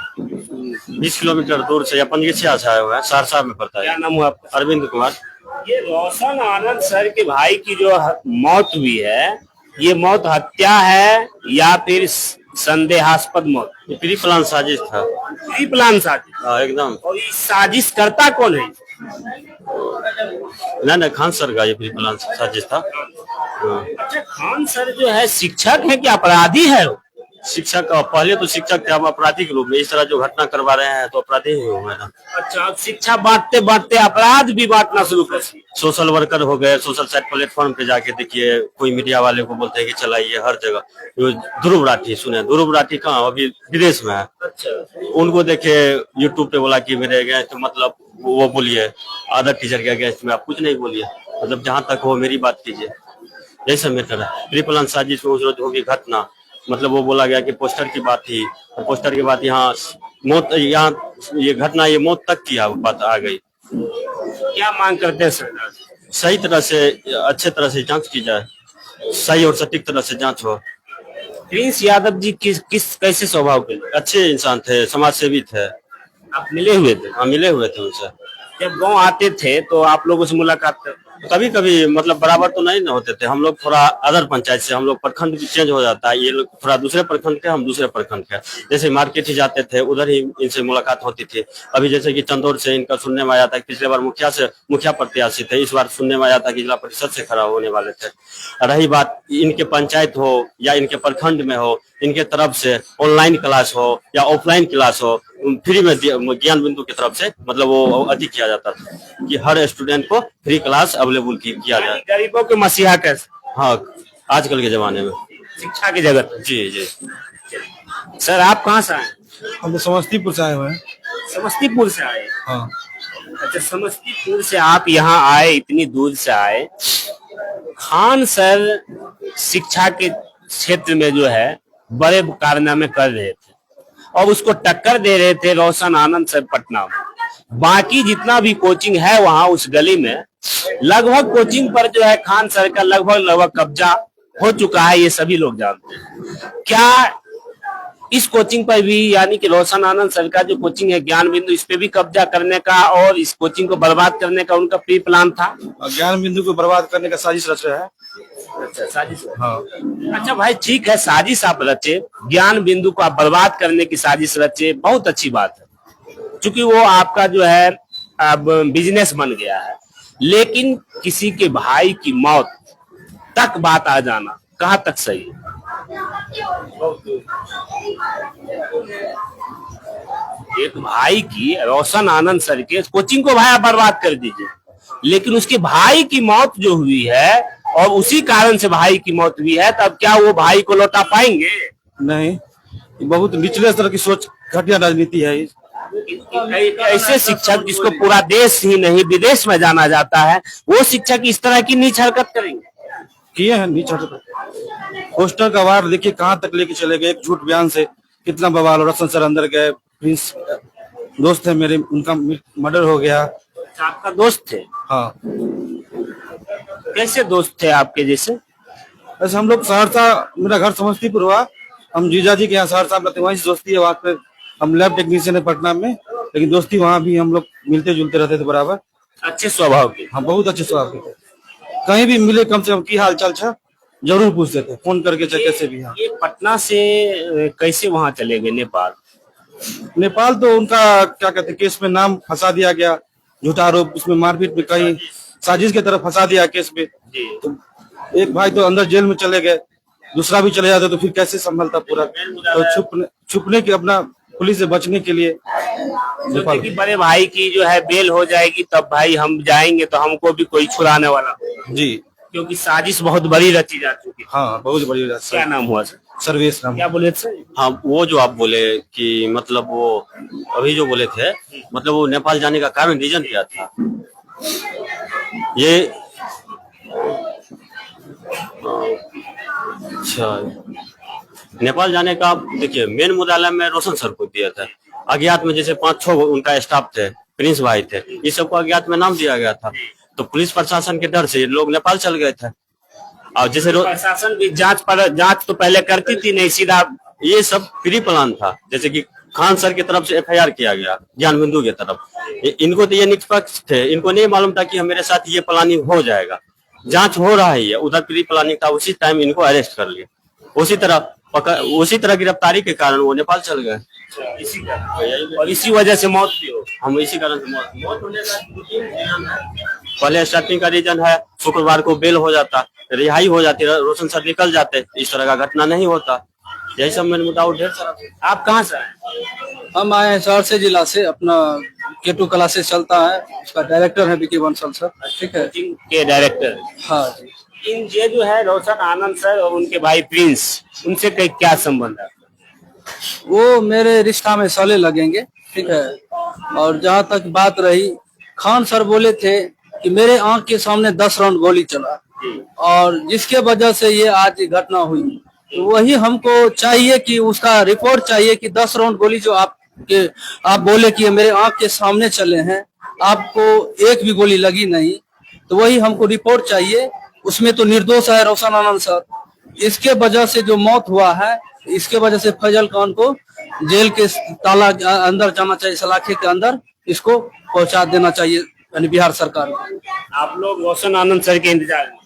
20 किलोमीटर दूर से या पंजगछिया से आया हुआ है, सहरसा में पड़ता क्या है। नाम हुआ आपका? अरविंद कुमार। ये रोशन आनंद सर के भाई की जो मौत हुई है, ये मौत हत्या है या फिर संदेहास्पद मौत? ये प्री प्लान साजिश था। प्री प्लान साजिश। हाँ, एकदम। और ये साजिश करता कौन है? नहीं खान सर का ये प्री प्लान साजिश था। हाँ। अच्छा, खान सर जो है शिक्षक है कि अपराधी है वो? शिक्षक, पहले तो शिक्षक थे, अब अपराधी के रूप में इस तरह जो घटना करवा रहे हैं तो अपराधी ही हुए ना। अच्छा, अब शिक्षा बांटते बांटते अपराध भी बांटना शुरू कर दिए। सोशल वर्कर हो गए, सोशल साइट प्लेटफॉर्म पे जाके देखिए, कोई मीडिया वाले को बोलते हैं कि चलाइए हर जगह। ध्रुव राठी सुने, ध्रुव राठी कहाँ अभी विदेश में है। अच्छा, उनको देखे यूट्यूब पे बोला कि मेरे अगेंस्ट मतलब वो बोलिए, अदर टीचर के अगेंस्ट में आप कुछ नहीं बोलिए, मतलब जहां तक हो मेरी बात कीजिए। यही सब मैटर है। प्री प्लान साजिश में उस रोज होगी घटना, मतलब वो बोला गया कि पोस्टर की बात थी, और पोस्टर की बात यहाँ मौत, यहाँ ये घटना ये मौत तक की बात आ गई। क्या मांग करते हैं सरकार? सही तरह से, अच्छे तरह से जांच की जाए, सही और सटीक तरह से जांच हो। प्रिंस यादव जी किस कैसे स्वभाव के? अच्छे इंसान थे, समाज सेवी थे। आप मिले हुए थे? हाँ, मिले हुए थे उनसे। जब गांव आते थे तो आप लोगों से मुलाकात करते? कभी कभी मतलब बराबर तो नहीं ना होते थे। हम लोग थोड़ा अदर पंचायत से, हम लोग प्रखंड भी चेंज हो जाता है, ये लोग थोड़ा दूसरे प्रखंड के, हम दूसरे प्रखंड के। जैसे मार्केट ही जाते थे, उधर ही इनसे मुलाकात होती थी। अभी जैसे कि चंदौर से इनका सुनने में आया था, पिछले बार मुखिया प्रत्याशी थे, इस बार सुनने में आया था कि जिला परिषद से खड़ा होने वाले थे। रही बात इनके पंचायत हो या इनके प्रखंड में हो, इनके तरफ से ऑनलाइन क्लास हो या ऑफलाइन क्लास हो, फ्री में ज्ञान बिंदु की तरफ से मतलब वो अधिक किया जाता था कि हर स्टूडेंट को फ्री क्लास अवेलेबल किया जाए। गरीबों के मसीहा कैसे? हाँ, आजकल के जमाने में शिक्षा की जगत में। जी जी। सर, आप कहाँ से आए? हम तो समस्तीपुर से आए हुए हैं। समस्तीपुर से आए? हाँ। अच्छा, समस्तीपुर से आप यहाँ आए, इतनी दूर से आए। खान सर शिक्षा के क्षेत्र में जो है बड़े कारनामे कर रहे थे और उसको टक्कर दे रहे थे रोशन आनंद सर पटना में। बाकी जितना भी कोचिंग है वहां उस गली में, लगभग कोचिंग पर जो है खान सर का लगभग कब्जा हो चुका है, ये सभी लोग जानते हैं। क्या इस कोचिंग पर भी, यानी कि रोशन आनंद सर का जो कोचिंग है ज्ञान बिंदु, इस पे भी कब्जा करने का और इस कोचिंग को बर्बाद करने का उनका प्री प्लान था? ज्ञान बिंदु को बर्बाद करने का साजिश रच रहा है। अच्छा, साजिश। हाँ। अच्छा भाई, ठीक है, साजिश आप रचे, ज्ञान बिंदु को आप बर्बाद करने की साजिश रचे, बहुत अच्छी बात है, क्योंकि वो आपका जो है अब बिजनेस बन गया है। लेकिन किसी के भाई की मौत तक बात आ जाना कहाँ तक सही है? एक भाई की, रोशन आनंद सर के कोचिंग को भाई आप बर्बाद कर दीजिए, लेकिन उसके भाई की मौत जो हुई है और उसी कारण से भाई की मौत हुई है, तब क्या वो भाई को लौटा पाएंगे? नहीं, ये बहुत निचले स्तर की सोच, घटिया राजनीति है। ऐसे शिक्षक जिसको पूरा देश ही नहीं विदेश में जाना जाता है, वो शिक्षक इस तरह की नीच हरकत करेंगे? किए हैं नीच हरकत। पोस्टर का वार देखिए कहाँ तक लेके चले गए, एक झूठ बयान से कितना बवाल। रोशन सर अंदर गए, प्रिंस दोस्त है मेरे, उनका मर्डर हो गया। आपका दोस्त थे? हाँ। कैसे दोस्त थे आपके जैसे? ऐसे हम लोग सहरसा, मेरा घर समस्तीपुर हुआ, हम जीजा जी के यहाँ सहरसा में वहीं से दोस्ती है। वहाँ पे हम लैब टेक्नीशियन है पटना में, लेकिन दोस्ती वहाँ भी हम लोग मिलते जुलते रहते थे बराबर। अच्छे स्वभाव के? हाँ, बहुत अच्छे स्वभाव के। कहीं भी मिले कम से कम की हाल चाल था जरूर पूछते थे, फोन करके चाहे कैसे भी। हाँ, ये पटना से कैसे वहाँ चले गए नेपाल? नेपाल तो उनका क्या कहते केस में नाम फंसा दिया गया, झूठा आरोप, उसमें मारपीट में कहीं साजिश की तरफ फंसा दिया केस में। तो एक भाई तो अंदर जेल में चले गए, दूसरा भी चले जाता तो फिर कैसे संभलता पूरा। तो छुपने के अपना पुलिस से बचने के लिए नेपाल। कि बड़े भाई की जो है बेल हो जाएगी तब भाई हम जाएंगे तो हमको भी कोई छुड़ाने वाला जी, क्योंकि साजिश बहुत बड़ी रची जा चुकी है। हाँ, बहुत बड़ी। क्या नाम हुआ सर? सर्वेश नाम। क्या बोले सर? हाँ, वो जो आप बोले कि मतलब वो अभी जो बोले थे, मतलब वो नेपाल जाने का कारण, रीजन क्या था? ये अच्छा, नेपाल जाने का देखिए मेन मुद्दा में रोशन सर को दिया था। अज्ञात में जैसे 5-6 उनका स्टाफ थे, प्रिंस भाई थे, ये सबको अज्ञात में नाम दिया गया था। तो पुलिस प्रशासन के डर से लोग नेपाल चल गए थे। और जैसे प्रशासन भी जांच तो पहले करती थी नहीं, सीधा ये सब प्री प्लान था। जैसे कि खान सर की तरफ से FIR किया गया ज्ञान बिंदु की तरफ। इनको तो ये निष्पक्ष थे, इनको नहीं मालूम था कि मेरे साथ ये प्लानिंग हो जाएगा। जांच हो रहा है, उधर प्री प्लानिंग था, उसी टाइम इनको अरेस्ट कर लिया। उसी तरह गिरफ्तारी के कारण वो नेपाल चल गए। और इसी वजह से मौत भी हो। हम इसी कारण से मौत होने का 2-3 रीजन है। पहले स्टार्टिंग का रीजन है, शुक्रवार को बेल हो जाता, रिहाई हो जाती, रोशन सर निकल जाते, इस तरह का घटना नहीं होता। यही सब मैंने मुद्दा ढेर सारा। आप कहाँ से आए? हम आए हैं सहरसा जिला से, अपना K2 क्लासेस चलता है, उसका डायरेक्टर है विकी बंसल सर। ठीक है, के डायरेक्टर। हाँ जी। इन ये जो है रोशन आनंद सर और उनके भाई प्रिंस, उनसे क्या संबंध है? वो मेरे रिश्ता में साले लगेंगे। ठीक है, और जहाँ तक बात रही, खान सर बोले थे कि मेरे आंख के सामने 10 राउंड गोली चला, और जिसके वजह से ये आज घटना हुई। तो वही हमको चाहिए कि उसका रिपोर्ट चाहिए कि 10 राउंड गोली जो आप बोले कि मेरे आंख के सामने चले हैं, आपको एक भी गोली लगी नहीं, तो वही हमको रिपोर्ट चाहिए। उसमें तो निर्दोष है रोशन आनंद सर। इसके वजह से जो मौत हुआ है, इसके वजह से फैजल खान को जेल के ताला अंदर जाना चाहिए, सलाखे के अंदर इसको पहुंचा देना चाहिए, यानी बिहार सरकार को। आप लोग रोशन आनंद सर के इंतजार में?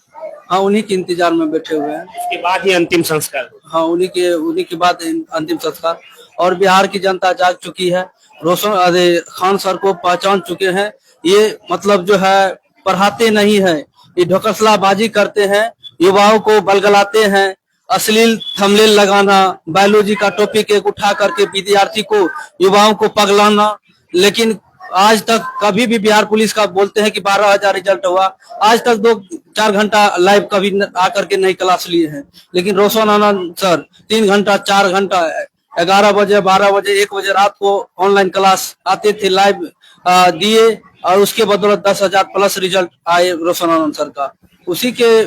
हाँ, उन्हीं के इंतजार में बैठे हुए हैं। उसके बाद ही अंतिम संस्कार? हाँ, उन्हीं के बाद अंतिम संस्कार। और बिहार की जनता जाग चुकी है, रोशन खान सर को पहचान चुके हैं। ये मतलब जो है पढ़ाते नहीं है, ये ढोकसलाबाजी करते हैं, युवाओं को बलगलाते हैं, अश्लील थंबनेल लगाना, बायोलॉजी का टॉपिक एक उठा करके विद्यार्थी को, युवाओं को पगलाना। लेकिन आज तक कभी भी बिहार पुलिस का बोलते हैं कि 12,000 रिजल्ट हुआ, आज तक 2-4 घंटा लाइव कभी आकर के नहीं क्लास लिए हैं। लेकिन रोशन आनंद सर 3 घंटा 4 घंटा 11 बजे 12 बजे 1 बजे रात को ऑनलाइन क्लास आते थे, लाइव दिए, और उसके बदौलत 10,000 प्लस रिजल्ट आए रोशन आनंद सर का। उसी के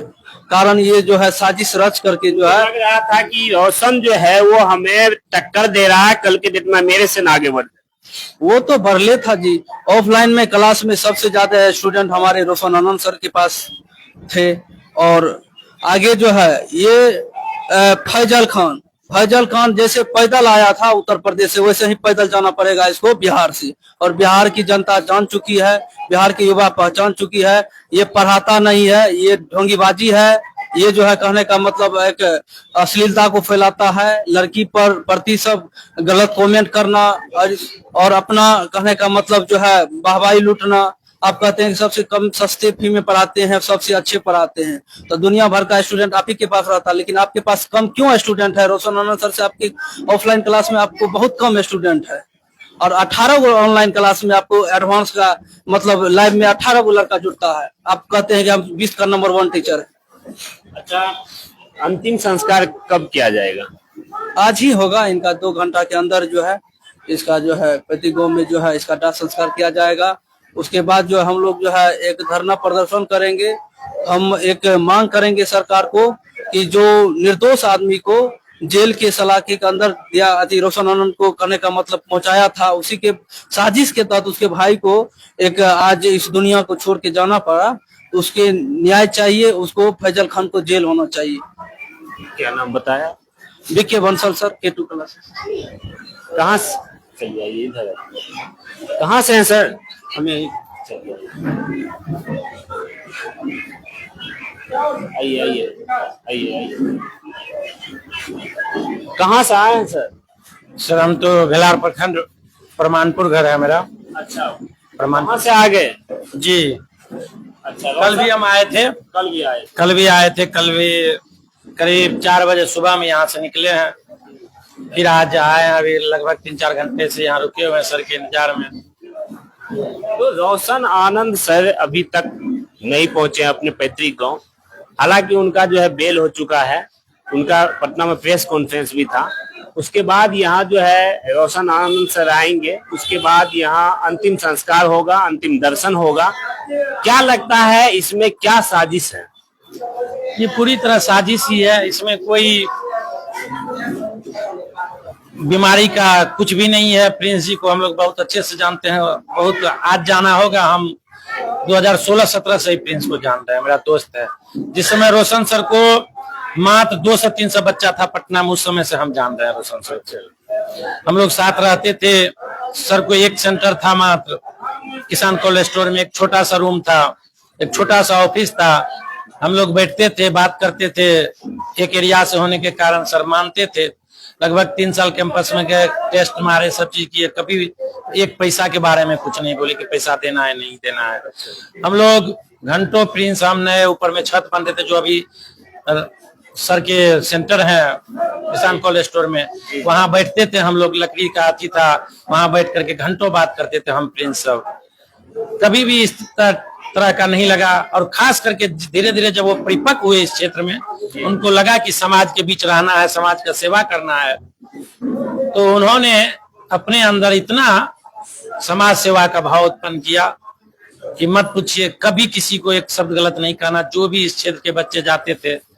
कारण ये जो है साजिश रच करके जो है, लग रहा था कि रोशन जो है वो हमें टक्कर दे रहा है, कल के दिन में मेरे से आगे बढ़। वो तो भरले था जी। ऑफलाइन में क्लास में सबसे ज्यादा स्टूडेंट हमारे रोशन आनंद सर के पास थे। और आगे जो है ये फैजल खान जैसे पैदल आया था उत्तर प्रदेश से, वैसे ही पैदल जाना पड़ेगा इसको बिहार से। और बिहार की जनता जान चुकी है, बिहार के युवा पहचान चुकी है, ये पढ़ाता नहीं है, ये ढोंगीबाजी है। ये जो है कहने का मतलब एक अश्लीलता को फैलाता है, लड़की पर प्रति सब गलत कमेंट करना, और अपना कहने का मतलब जो है वाहवाही लूटना, आप कहते हैं कि सबसे कम सस्ते फी में पढ़ाते हैं, सबसे अच्छे पढ़ाते हैं, तो दुनिया भर का स्टूडेंट आप ही के पास रहता है, लेकिन आपके पास कम क्यों स्टूडेंट है? रोशन आनंद सर से आपकी ऑफलाइन क्लास में आपको बहुत कम स्टूडेंट है, और 18 गो ऑनलाइन क्लास में आपको एडवांस का मतलब लाइव में 18 गो लड़का जुड़ता है। आप कहते हैं कि हम 20 का नंबर 1 टीचर है। अच्छा, अंतिम संस्कार कब किया जाएगा? आज ही होगा, इनका 2 घंटा के अंदर जो है इसका जो है प्रति गाँव में जो है इसका दाह संस्कार किया जाएगा। उसके बाद जो हम लोग जो है एक धरना प्रदर्शन करेंगे। हम एक मांग करेंगे सरकार को कि जो निर्दोष आदमी को जेल के सलाखे के अंदर दिया अति रोशन आनंद को करने का मतलब पहुंचाया था, उसी के साजिश के तहत उसके भाई को एक आज इस दुनिया को छोड़ के जाना पड़ा, तो उसके न्याय चाहिए, उसको फैजल खान को जेल होना चाहिए। क्या नाम बताया? BK Bansal sir, K2 class. कहाँ से? चलिए आइए इधर। कहाँ से हैं सर? हमें आइए आइए आइए आइए। कहाँ से आए हैं सर? सर हम तो भेलार प्रखंड प्रमाणपुर घर है मेरा। अच्छा, प्रमाण कहाँ से आ गए? जी, अच्छा, कल भी हम आए थे, कल भी आए? कल भी आए थे, कल भी करीब 4 बजे सुबह में यहाँ से निकले हैं, फिर आज आए हैं। अभी लगभग 3-4 घंटे से यहाँ रुके हुए हैं सर के इंतजार में। तो रोशन आनंद सर अभी तक नहीं पहुंचे अपने पैतृक गांव। हालांकि उनका जो है बेल हो चुका है, उनका पटना में प्रेस कॉन्फ्रेंस भी था। उसके बाद यहाँ जो है रोशन आनंद सर आएंगे, उसके बाद यहाँ अंतिम संस्कार होगा, अंतिम दर्शन होगा। क्या लगता है इसमें क्या साजिश है? ये पूरी तरह साजिश ही है, इसमें कोई बीमारी का कुछ भी नहीं है। प्रिंस जी को हम लोग बहुत अच्छे से जानते हैं, बहुत आज जाना होगा। हम 2016-17 से ही प्रिंस को जान रहे हैं, मेरा दोस्त है। जिस समय रोशन सर को मात्र 200-300 बच्चा था पटना में, उस समय से हम जान रहे हैं रोशन सर को। हम लोग साथ रहते थे। सर को एक सेंटर था मात्र किसान कोल्ड स्टोर में, एक छोटा सा रूम था, एक छोटा सा ऑफिस था। हम लोग बैठते थे, बात करते थे। एक एरिया से होने के कारण सर मानते थे। लगभग 3 साल कैंपस में गए, टेस्ट मारे, सब चीज किए, कभी एक पैसा के बारे में कुछ नहीं बोले कि पैसा देना है नहीं देना है। हम लोग घंटों प्रिंस, हम नए ऊपर में छत बनते थे, जो अभी सर के सेंटर है किसान कोल्ड स्टोर में, वहां बैठते थे हम लोग। लकड़ी का अथी था, वहां बैठ करके घंटों बात करते थे हम प्रिंस सब। कभी भी इस तरह का नहीं लगा। और खास करके धीरे धीरे जब वो परिपक्व हुए इस क्षेत्र में, उनको लगा कि समाज के बीच रहना है, समाज का सेवा करना है, तो उन्होंने अपने अंदर इतना समाज सेवा का भाव उत्पन्न किया कि मत पूछिए। कभी किसी को एक शब्द गलत नहीं कहना। जो भी इस क्षेत्र के बच्चे जाते थे,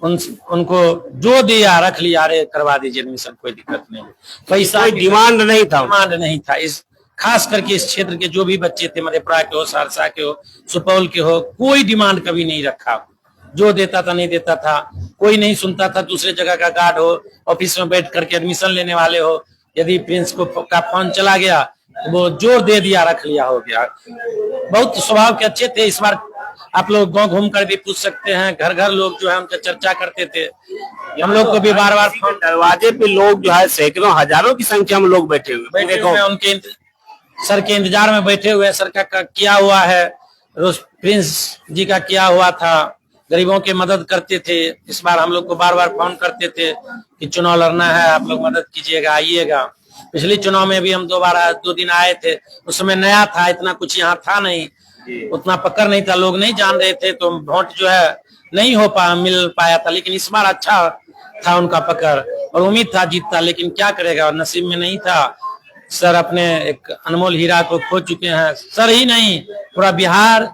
उनको जो दिया रख लिया, अरे करवा दीजिए एडमिशन, कोई दिक्कत नहीं। पैसा कोई डिमांड नहीं था, डिमांड नहीं था। इस खास करके इस क्षेत्र के जो भी बच्चे थे, मधेपुरा के हो, सहरसा के हो, सुपौल के हो, कोई डिमांड कभी नहीं रखा। जो देता था नहीं देता था, कोई नहीं सुनता था। दूसरे जगह का गार्ड हो, ऑफिस में बैठ करके एडमिशन लेने वाले हो, यदि प्रिंस को का फोन चला गया तो वो जोर दे दिया, रख लिया, हो गया। बहुत स्वभाव के अच्छे थे। इस बार आप लोग गाँव घूम कर भी पूछ सकते हैं, घर घर लोग जो है उनका चर्चा करते थे। हम लोग को भी बार बार दरवाजे पे लोग जो है सैकड़ों हजारों की संख्या में लोग बैठे हुए उनके सर के इंतजार में बैठे हुए। सर का क्या हुआ है, रोज प्रिंस जी का क्या हुआ था, गरीबों की मदद करते थे। इस बार हम लोग को बार बार फोन करते थे कि चुनाव लड़ना है, आप लोग मदद कीजिएगा, आइएगा। पिछले चुनाव में भी हम 2 दिन आए थे। उस समय नया था, इतना कुछ यहाँ था नहीं, उतना पकड़ नहीं था, लोग नहीं जान रहे थे, तो वोट जो है नहीं मिल पाया था। लेकिन इस बार अच्छा था उनका पकड़, और उम्मीद था जीतता, लेकिन क्या करेगा, और नसीब में नहीं था। सर अपने एक अनमोल हीरा को खो चुके हैं। सर ही नहीं, पूरा बिहार,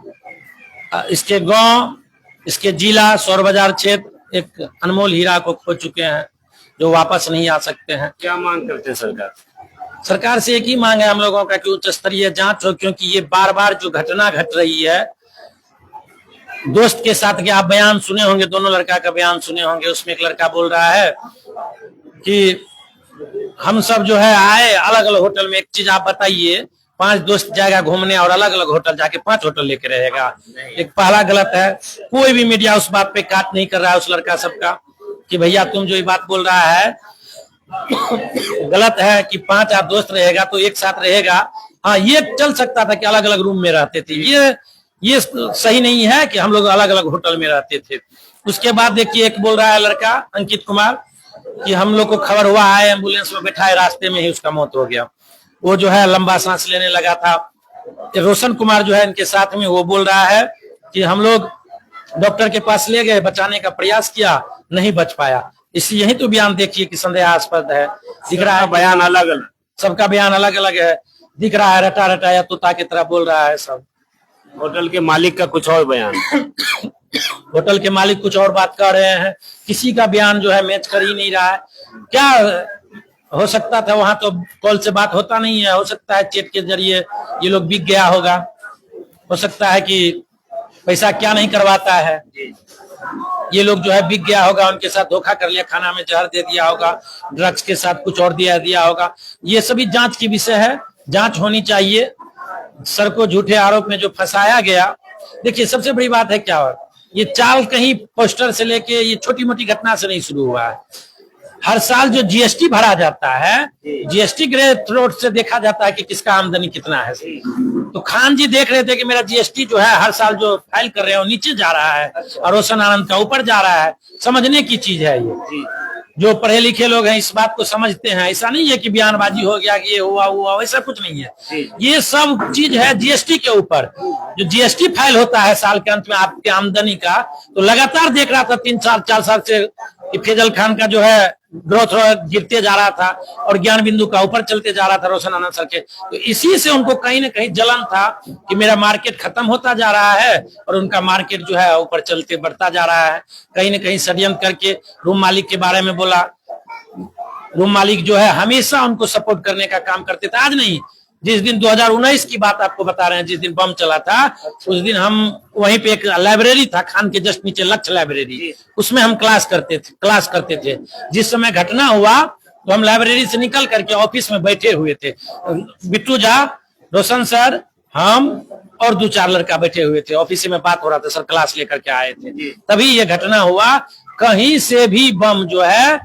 इसके गांव, इसके जिला, सौर बाजार क्षेत्र एक अनमोल हीरा को खो चुके हैं, जो वापस नहीं आ सकते हैं। क्या मांग करते हैं सरकार? सरकार से एक ही मांग है हम लोगों का कि उच्च स्तरीय जांच हो, क्योंकि ये बार बार जो घटना घट रही है। दोस्त के साथ के आप बयान सुने होंगे, दोनों लड़का का बयान सुने होंगे। उसमें एक लड़का बोल रहा है कि हम सब जो है आए अलग अलग होटल में। एक चीज आप बताइए, 5 दोस्त जाएगा घूमने और अलग अलग होटल जाके 5 होटल लेके रहेगा। एक पहला गलत है। कोई भी मीडिया उस बात पे काट नहीं कर रहा है उस लड़का सबका कि भैया तुम जो ये बात बोल रहा है गलत है कि 5 आप दोस्त रहेगा तो एक साथ रहेगा, हाँ, ये चल सकता था कि अलग अलग रूम में रहते थे, ये सही नहीं है कि हम लोग अलग अलग होटल में रहते थे। उसके बाद देखिए एक बोल रहा है लड़का अंकित कुमार कि हम लोग को खबर हुआ है एम्बुलेंस में बैठा है, रास्ते में ही उसका मौत हो गया। वो जो है लंबा सांस लेने लगा था। रोशन कुमार जो है इनके साथ में, वो बोल रहा है कि हम लोग डॉक्टर के पास ले गए, बचाने का प्रयास किया, नहीं बच पाया। इसी यही तो बयान देखिए कि संदेहास्पद है, दिख रहा है बयान अलग अलग, सबका बयान अलग अलग है, दिख रहा है रटा रटाया तोता की तरह बोल रहा है सब। होटल के मालिक का कुछ और बयान, होटल के मालिक कुछ और बात कर रहे हैं, किसी का बयान जो है मैच कर ही नहीं रहा है। क्या हो सकता था, वहां तो कॉल से बात होता नहीं है, हो सकता है चैट के जरिए ये लोग बिक गया होगा, हो सकता है कि पैसा क्या नहीं करवाता है, ये लोग जो है बिक गया होगा, उनके साथ धोखा कर लिया, खाना में जहर दे दिया होगा, ड्रग्स के साथ कुछ और दिया होगा। ये सभी जांच की विषय है, जांच होनी चाहिए। सर को झूठे आरोप में जो फंसाया गया, देखिए सबसे बड़ी बात है क्या, ये चाल कहीं पोस्टर से लेके ये छोटी मोटी घटना से नहीं शुरू हुआ है। हर साल जो जीएसटी भरा जाता है, जीएसटी ग्रे थ्रोट से देखा जाता है कि किसका आमदनी कितना है। तो खान जी देख रहे थे कि मेरा जीएसटी जो है हर साल जो फाइल कर रहे हैं वो नीचे जा रहा है और रोशन आनंद का ऊपर जा रहा है। समझने की चीज है ये, जो पढ़े लिखे लोग हैं इस बात को समझते हैं। ऐसा नहीं है कि बयानबाजी हो गया कि ये हुआ, ऐसा कुछ नहीं है। ये सब चीज है जीएसटी के ऊपर। जो जीएसटी फाइल होता है साल के अंत में आपके आमदनी का, तो लगातार देख रहा था 3 साल 4 साल से कि फैजल खान का जो है ग्रोथ गिरते जा रहा था और ज्ञान बिंदु का ऊपर चलते जा रहा था रोशन आनंद सर के। तो इसी से उनको कहीं ना कहीं जलन था कि मेरा मार्केट खत्म होता जा रहा है और उनका मार्केट जो है ऊपर चलते बढ़ता जा रहा है। कहीं ना कहीं षड्यंत्र करके रूम मालिक के बारे में बोला। रूम मालिक जो है हमेशा उनको सपोर्ट करने का काम करते थे। आज नहीं, जिस दिन 2019 की बात आपको बता रहे हैं, जिस दिन बम चला था, उस दिन हम वहीं पे एक लाइब्रेरी था खान के जस्ट नीचे, लक्ष्य लाइब्रेरी, उसमें हम क्लास करते थे। जिस समय घटना हुआ तो हम लाइब्रेरी से निकल करके ऑफिस में बैठे हुए थे। बिट्टू झा, रोशन सर, हम और 2-4 लड़का बैठे हुए थे, ऑफिस में बात हो रहा था, सर क्लास लेकर के आए थे। तभी ये घटना हुआ। कहीं से भी बम जो है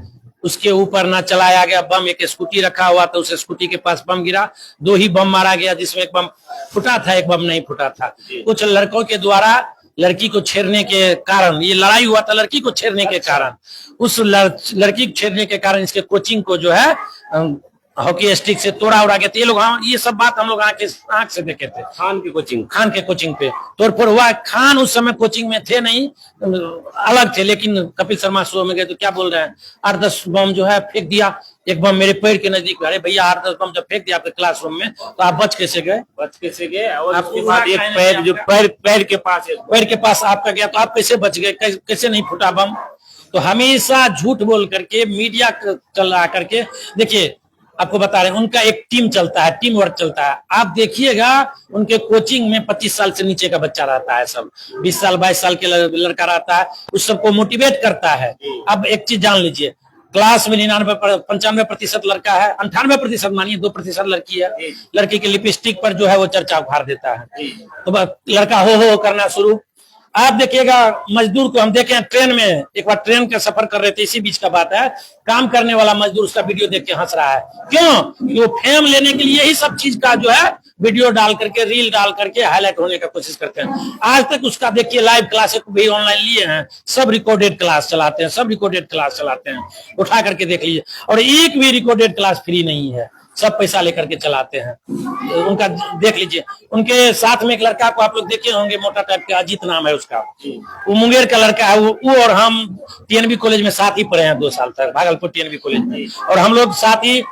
उसके ऊपर ना चलाया गया। बम, एक स्कूटी रखा हुआ था, उस स्कूटी के पास बम गिरा। 2 ही बम मारा गया, जिसमें एक बम फूटा था, एक बम नहीं फूटा था। कुछ लड़कों के द्वारा लड़की को छेड़ने के कारण ये लड़ाई हुआ था, लड़की को छेड़ने के कारण। उस लड़की को छेड़ने के कारण इसके कोचिंग को जो है हॉकी स्टिक से तोड़ा उड़ा गया। ये लोग, ये सब बात हम लोग आंख से देखे थे। खान के कोचिंग पे तोड़फोड़ हुआ। खान उस समय कोचिंग में थे नहीं, अलग थे, लेकिन कपिल शर्मा शो में गए तो क्या बोल रहे हैं, 8-10 बम जो है फेंक दिया। एक बम मेरे पैर के नजदीक। अरे भैया, 8-10 बम जब फेंक दिया आपके क्लासरूम में तो आप बच कैसे गए? और उसके बाद एक पैर जो पैर के पास आपका गया तो आप कैसे बच गए? कैसे नहीं फूटा बम? तो हमेशा झूठ बोल करके मीडिया चला करके, देखिए आपको बता रहे हैं, उनका एक टीम चलता है, टीम वर्क चलता है। आप देखिएगा उनके कोचिंग में 25 साल से नीचे का बच्चा रहता है, सब 20 साल 22 साल के लड़का रहता है, उस सबको मोटिवेट करता है। अब एक चीज जान लीजिए, क्लास में 95% लड़का है, 98% मानिए, 2% लड़की है। लड़की के लिपस्टिक पर जो है वो चर्चा उखाड़ देता है, तो लड़का हो करना शुरू। आप देखिएगा मजदूर को, हम देखे ट्रेन में, एक बार ट्रेन का सफर कर रहे थे, इसी बीच का बात है, काम करने वाला मजदूर उसका वीडियो देख के हंस रहा है। क्यों? कि वो फेम लेने के लिए ही सब चीज का जो है वीडियो डाल करके, रील डाल करके हाईलाइट होने का कोशिश करते हैं। आज तक उसका देखिए लाइव क्लास भी ऑनलाइन लिए हैं, सब रिकॉर्डेड क्लास चलाते हैं, उठा करके देख लीजिए। और एक भी रिकॉर्डेड क्लास फ्री नहीं है, सब पैसा लेकर के चलाते हैं। उनका देख लीजिए, उनके साथ में एक लड़का को आप लोग देखे होंगे, मोटा टाइप का, अजीत नाम है उसका, वो मुंगेर का लड़का है। वो और हम टीएनबी कॉलेज में साथ ही पढ़े हैं 2 साल तक, भागलपुर टीएनबी कॉलेज में, और हम लोग साथ ही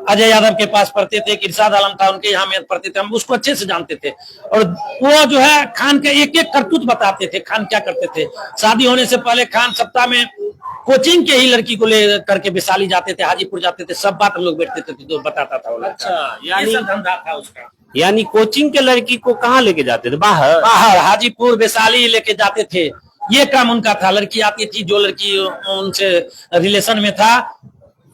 अजय यादव के पास पढ़ते थे, इरशाद आलम था उनके यहाँ में पढ़ते थे, हम उसको अच्छे से जानते थे। और वो जो है खान के एक एक करतूत बताते थे, खान क्या करते थे। शादी होने से पहले खान सप्ताह में कोचिंग के ही लड़की को ले करके वैशाली जाते थे, हाजीपुर जाते थे, सब बात हम लोग बैठते थे तो बताता था वो लड़का। अच्छा, यानी धंधा था उसका। यानी कोचिंग के लड़की को कहाँ लेके जाते थे? बाहर हाजीपुर वैशाली लेके जाते थे, ये काम उनका था। लड़की आती थी, जो लड़की उनसे रिलेशन में था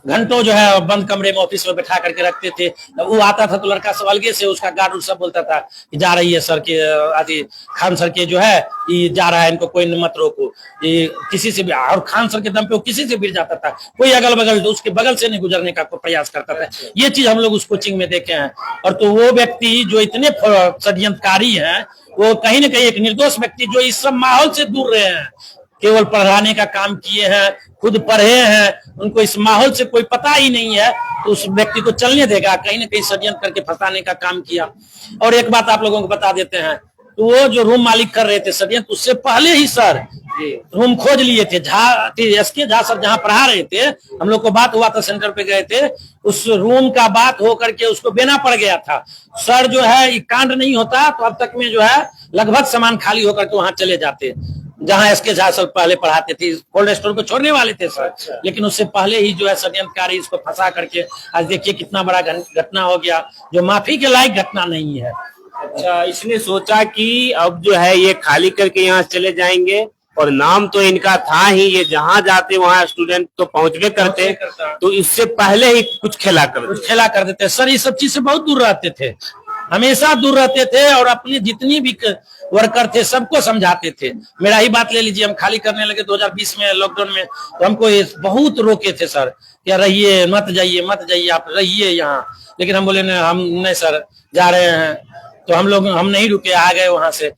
घंटों जो है बंद कमरे में ऑफिस में बैठा करके रखते थे। वो आता था तो लड़का सब अलगे से उसका गार्ड उड़ सब बोलता था कि जा रही है सर के आदि खान सर के जो है ये जा रहा है, इनको कोई मत रोको। ये किसी से भी, और खान सर के दम पे वो किसी से भी जाता था, कोई अगल बगल तो उसके बगल से नहीं गुजरने का प्रयास करता था। ये चीज हम लोग उस कोचिंग में देखे हैं। और तो वो व्यक्ति जो इतने षड्यंत्रकारी हैं, वो कहीं ना कहीं एक निर्दोष व्यक्ति जो इस सब माहौल से दूर रहे हैं, केवल पढ़ाने का काम किए हैं, खुद पढ़े हैं, उनको इस माहौल से कोई पता ही नहीं है, तो उस व्यक्ति को चलने देगा? कहीं ना कहीं षड्यंत्र करके फंसाने का काम किया। और एक बात आप लोगों को बता देते हैं, तो वो जो रूम मालिक कर रहे थे षड्यंत्र, उससे पहले ही सर रूम खोज लिए थे। एसके झा सर जहाँ पढ़ा रहे थे, हम लोग को बात हुआ था, सेंटर पे गए थे, उस रूम का बात हो करके उसको देना पड़ गया था। सर जो है ये कांड नहीं होता तो अब तक में जो है लगभग सामान खाली होकर के वहां चले जाते जहां एसके झा सर पहले पढ़ाते थे। कोल्ड स्टोर को छोड़ने वाले थे सर, लेकिन उससे पहले ही जो है षड्यंत्रकारी इसको फंसा करके आज देखिए कितना बड़ा घटना हो गया, जो माफी के लायक घटना नहीं है। अच्छा, इसने सोचा कि अब जो है ये खाली करके यहाँ चले जाएंगे, और नाम तो इनका था ही, ये जहाँ जाते वहाँ स्टूडेंट तो पहुंचवे करते, तो इससे पहले ही कुछ खेला कर देते सर। ये सब चीज से बहुत दूर रहते थे, हमेशा दूर रहते थे, और अपने जितनी भी वर्कर थे सबको समझाते थे। मेरा ही बात ले लीजिए, हम खाली करने लगे 2020 में लॉकडाउन में, तो हमको बहुत रोके थे सर, क्या रहिए, मत जाइए, आप रहिए यहाँ। लेकिन हम बोले नहीं, हम नहीं सर जा रहे हैं, तो हम नहीं रुके, आ गए वहां से।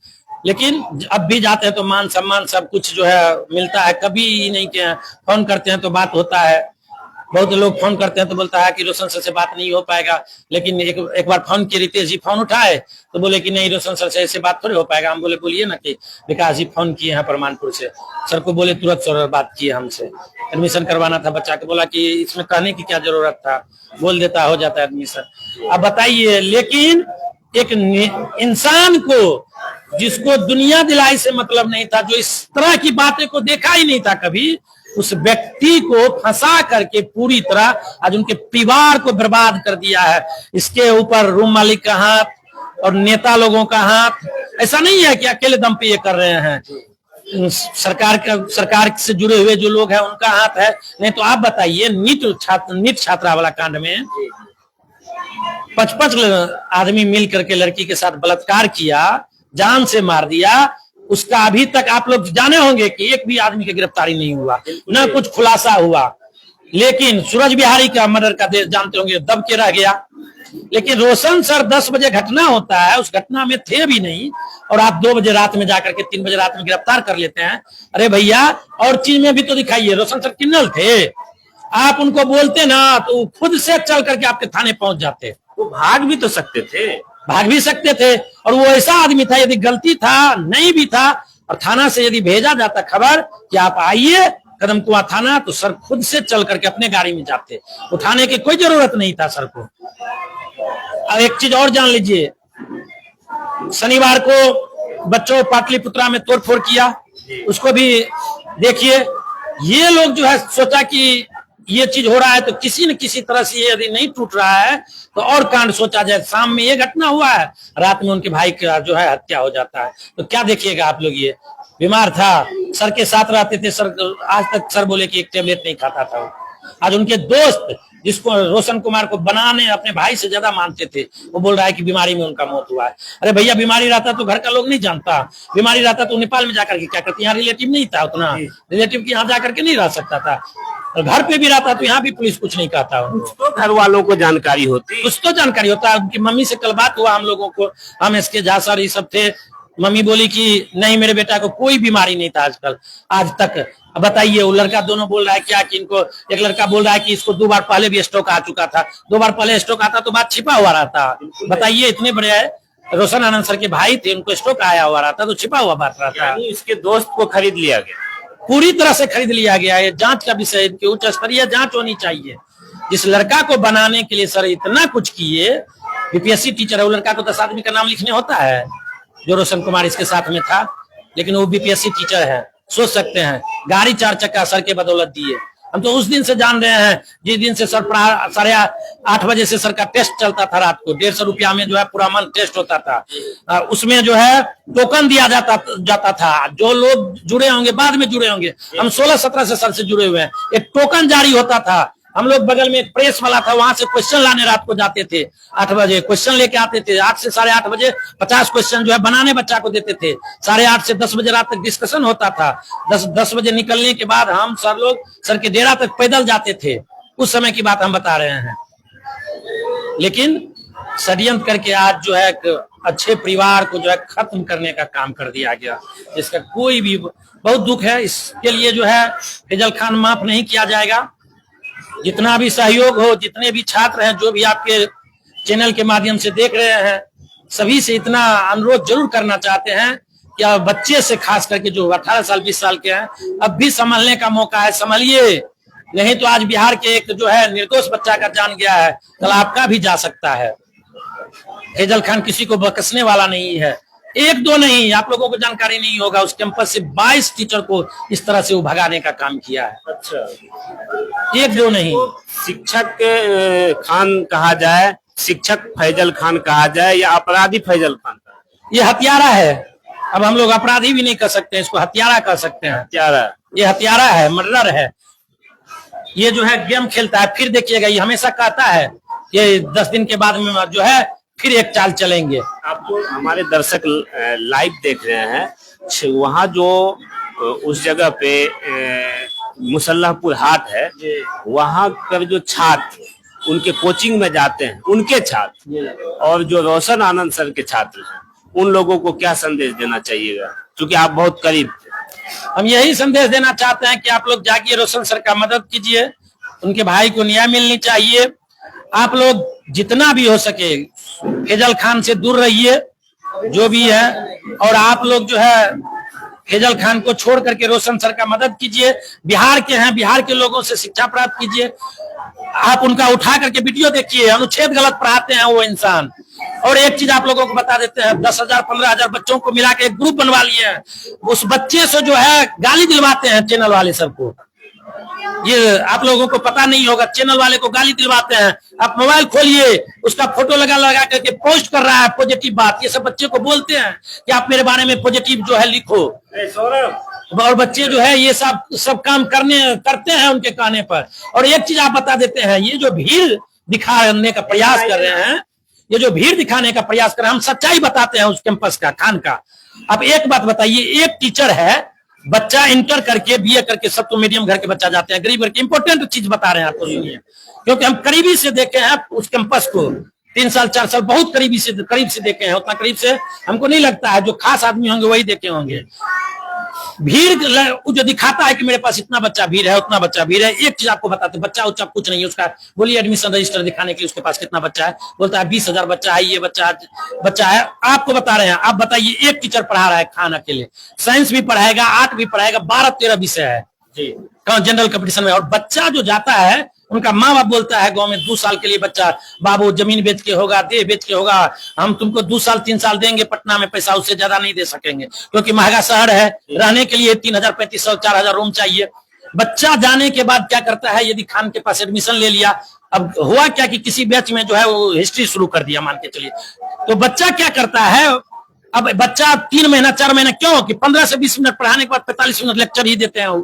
लेकिन अब भी जाते हैं तो मान सम्मान सब कुछ जो है मिलता है। कभी नहीं किया, फोन करते हैं तो बात होता है। बहुत लोग फोन करते हैं तो बोलता है कि रोशन सर से बात नहीं हो पाएगा, लेकिन एक बार फोन किए रितेश जी फोन उठाए तो बोले कि नहीं रोशन सर से ऐसे बात थोड़ी हो पाएगा। हम बोले बोलिए ना कि विकास जी फोन किए हैं परमानपुर से, सर को बोले तुरंत सर बात किए हमसे, एडमिशन करवाना था बच्चा के। बोला कि इसमें कहने की क्या जरूरत था, बोल देता हो जाता है एडमिशन। अब बताइए, लेकिन एक इंसान को जिसको दुनिया दिलाई से मतलब नहीं था, जो इस तरह की बातें को देखा ही नहीं था कभी, उस व्यक्ति को फंसा करके पूरी तरह आज उनके परिवार को बर्बाद कर दिया है। इसके ऊपर रूम मालिक का हाथ और नेता लोगों का हाथ, ऐसा नहीं है कि अकेले दम पे ये कर रहे हैं। सरकार से जुड़े हुए जो लोग हैं उनका हाथ है। नहीं तो आप बताइए, नीट छात्रा वाला कांड में 55 आदमी मिल करके लड़की के साथ बलात्कार किया, जान से मार दिया, उसका अभी तक आप लोग जाने होंगे कि एक भी आदमी की गिरफ्तारी नहीं हुआ, न कुछ खुलासा हुआ। लेकिन सूरज बिहारी का मर्डर का देश जानते होंगे, दब के रह गया। लेकिन रोशन सर 10 बजे घटना होता है, उस घटना में थे भी नहीं, और आप 2 बजे रात में जाकर के 3 बजे रात में गिरफ्तार कर लेते हैं। अरे भैया, और चीज में भी तो दिखाइए, रोशन सर क्रिमिनल थे, आप उनको बोलते ना तो खुद से चल करके आपके थाने पहुंच जाते। वो भाग भी तो सकते थे, भाग भी सकते थे, और वो ऐसा आदमी था, यदि गलती था नहीं भी था, और थाना से यदि भेजा जाता खबर कि आप आइए कदम कुआं थाना, तो सर खुद से चल करके अपने गाड़ी में जाते, उठाने की कोई जरूरत नहीं था सर को। और एक चीज और जान लीजिए, शनिवार को बच्चों पाटलिपुत्रा में तोड़फोड़ किया, उसको भी देखिए। ये लोग जो है सोचा कि ये चीज हो रहा है तो किसी न किसी तरह से ये यदि नहीं टूट रहा है तो और कांड सोचा जाए। शाम में ये घटना हुआ है, रात में उनके भाई का जो है हत्या हो जाता है, तो क्या देखिएगा आप लोग। ये बीमार था, सर के साथ रहते थे, सर आज तक सर बोले कि एक टेबलेट नहीं खाता था। आज उनके दोस्त जिसको रोशन कुमार को बनाने अपने भाई से ज्यादा मानते थे, वो बोल रहा है कि बीमारी में उनका मौत हुआ है। अरे भैया, बीमारी रहता तो घर का लोग नहीं जानता, बीमारी रहता तो नेपाल में जाकर के क्या करते, यहाँ रिलेटिव नहीं था उतना, रिलेटिव के यहाँ जाकर के नहीं रह सकता था, और घर पे भी रहता तो यहाँ भी पुलिस कुछ नहीं कहता। तो घर वालों को जानकारी होती, कुछ तो जानकारी होता है। उनकी मम्मी से कल बात हुआ हम लोगों को, हम इसके झा सर ये सब थे, मम्मी बोली कि नहीं मेरे बेटा को कोई बीमारी नहीं था आजकल आज तक। अब बताइए, वो लड़का दोनों बोल रहा है क्या कि इनको, एक लड़का बोल रहा है कि इसको 2 बार पहले भी स्ट्रोक आ चुका था, 2 बार पहले स्ट्रोक आता तो बात छिपा हुआ रहता। बताइए, इतने बड़े रोशन आनंद सर के भाई थे, उनको स्ट्रोक आया हुआ रहता तो छिपा हुआ बात रहता। इसके दोस्त को खरीद लिया गया, पूरी तरह से खरीद लिया गया है। जांच का विषय, इनकी उच्च स्तरीय जांच होनी चाहिए। जिस लड़का को बनाने के लिए सर इतना कुछ किए, बीपीएससी टीचर है, वो लड़का को 10 आदमी का नाम लिखने होता है, जो रोशन कुमार इसके साथ में था, लेकिन वो बीपीएससी टीचर है। सोच सकते हैं, गाड़ी 4 चक्का सर के बदौलत दिए। हम तो उस दिन से जान रहे हैं, जिस दिन से सर 8:30 बजे से सर का टेस्ट चलता था, रात को 150 रुपया में जो है पूरा मंथ टेस्ट होता था। उसमें जो है टोकन दिया जाता था। जो लोग जुड़े होंगे, बाद में जुड़े होंगे, हम 16-17 से सर से जुड़े हुए हैं, एक टोकन जारी होता था हम लोग बगल में एक प्रेस वाला था, वहां से क्वेश्चन लाने रात को जाते थे 8 बजे, क्वेश्चन लेके आते थे। 8 से 8:30 बजे 50 क्वेश्चन जो है बनाने बच्चा को देते थे। 8:30 से 10 बजे रात तक डिस्कशन होता था। 10 बजे निकलने के बाद हम सर के डेरा तक पैदल जाते थे। उस समय की बात हम बता रहे हैं। लेकिन षड्यंत्र करके आज जो है एक अच्छे परिवार को जो है खत्म करने का काम कर दिया गया, जिसका कोई भी बहुत दुख है। इसके लिए जो है फैजल खान माफ नहीं किया जाएगा। जितना भी सहयोग हो, जितने भी छात्र हैं, जो भी आपके चैनल के माध्यम से देख रहे हैं, सभी से इतना अनुरोध जरूर करना चाहते हैं कि आप बच्चे से खास करके जो 18 साल 20 साल के हैं, अब भी संभलने का मौका है, संभलिए। नहीं तो आज बिहार के एक जो है निर्दोष बच्चा का जान गया है, कल आपका भी जा सकता है। फैजल खान किसी को बख्शने वाला नहीं है। 1-2 नहीं, आप लोगों को जानकारी नहीं होगा, उस कैंपस से 22 टीचर को इस तरह से वो भगाने का काम किया है। अच्छा, 1-2 नहीं। शिक्षक खान कहा जाए, शिक्षक फैजल खान कहा जाए या अपराधी फैजल खान? ये हत्यारा है। अब हम लोग अपराधी भी नहीं कर सकते, इसको हत्यारा कर सकते हैं। हत्यारा, ये हत्यारा है, मर्डर है। ये जो है गेम खेलता है। फिर देखिएगा, ये हमेशा कहता है ये 10 दिन के बाद में जो है फिर एक चाल चलेंगे। आपको हमारे दर्शक लाइव देख रहे हैं, वहाँ जो उस जगह पे मुसल्लाहपुर हाट है, वहाँ पर जो छात्र उनके कोचिंग में जाते हैं, उनके छात्र और जो रोशन आनंद सर के छात्र हैं, उन लोगों को क्या संदेश देना चाहिएगा, क्योंकि आप बहुत करीब थे? हम यही संदेश देना चाहते हैं कि आप लोग जाके रोशन सर का मदद कीजिए, उनके भाई को न्याय मिलनी चाहिए। आप लोग जितना भी हो सके फैजल खान से दूर रहिए, जो भी है। और आप लोग जो है फैजल खान को छोड़ करके रोशन सर का मदद कीजिए। बिहार के हैं, बिहार के लोगों से शिक्षा प्राप्त कीजिए। आप उनका उठा करके वीडियो देखिए, अनुच्छेद गलत पढ़ाते हैं वो इंसान। और एक चीज आप लोगों को बता देते हैं, 10,000 15,000 बच्चों को मिला के एक ग्रुप बनवा लिए हैं। उस बच्चे से जो है गाली दिलवाते हैं चैनल वाले सबको। ये आप लोगों को पता नहीं होगा, चैनल वाले को गाली दिलवाते हैं। आप मोबाइल खोलिए, उसका फोटो लगा करके पोस्ट कर रहा है पॉजिटिव बात। ये सब बच्चे को बोलते हैं कि आप मेरे बारे में पॉजिटिव जो है लिखो। और बच्चे जो है ये सब काम करते हैं उनके कहने पर। और एक चीज आप बता देते हैं, ये जो भीड़ दिखाने का प्रयास कर रहे हैं, ये जो भीड़ दिखाने का प्रयास कर रहे हैं, हम सच्चाई बताते हैं उस कैंपस का, खान का। अब एक बात बताइए, एक टीचर है, बच्चा इंटर करके BA करके, सब तो मीडियम घर के बच्चा जाते हैं, गरीब घर के। इंपॉर्टेंट चीज बता रहे हैं आपको, क्योंकि हम करीबी से देखे हैं उस कैंपस को। 3 साल 4 साल बहुत करीब से देखे हैं। उतना करीब से हमको नहीं लगता है, जो खास आदमी होंगे वही देखे होंगे। भीड़ जो दिखाता है कि मेरे पास इतना बच्चा भीड़ है, उतना बच्चा भीड़ है। एक चीज आपको बताते, बच्चा उच्चा कुछ नहीं है उसका। बोलिए एडमिशन रजिस्टर दिखाने के लिए उसके पास कितना बच्चा है, बोलता है 20,000 बच्चा है, ये बच्चा है। आपको बता रहे हैं, आप बताइए, एक टीचर पढ़ा रहा है खान अकेले। साइंस भी पढ़ाएगा, आर्ट भी पढ़ाएगा, 12-13 विषय है जी जनरल कंपटीशन में। और बच्चा जो जाता है, उनका माँ बाप बोलता है गांव में 2 साल के लिए बच्चा, बाबू जमीन बेच के होगा, देह बेच के होगा, हम तुमको 2 साल 3 साल देंगे पटना में पैसा, उससे ज्यादा नहीं दे सकेंगे, क्योंकि महंगा शहर है, रहने के लिए 3,000 3500 4,000 रूम चाहिए। बच्चा जाने के बाद क्या करता है, यदि खान के पास एडमिशन ले लिया, अब हुआ क्या कि किसी बैच में जो है वो हिस्ट्री शुरू कर दिया, मान के चलिए, तो बच्चा क्या करता है, अब बच्चा 3 महीना 4 महीना, क्यों कि 15 से 20 मिनट पढ़ाने के बाद 45 मिनट लेक्चर ही देते हैं।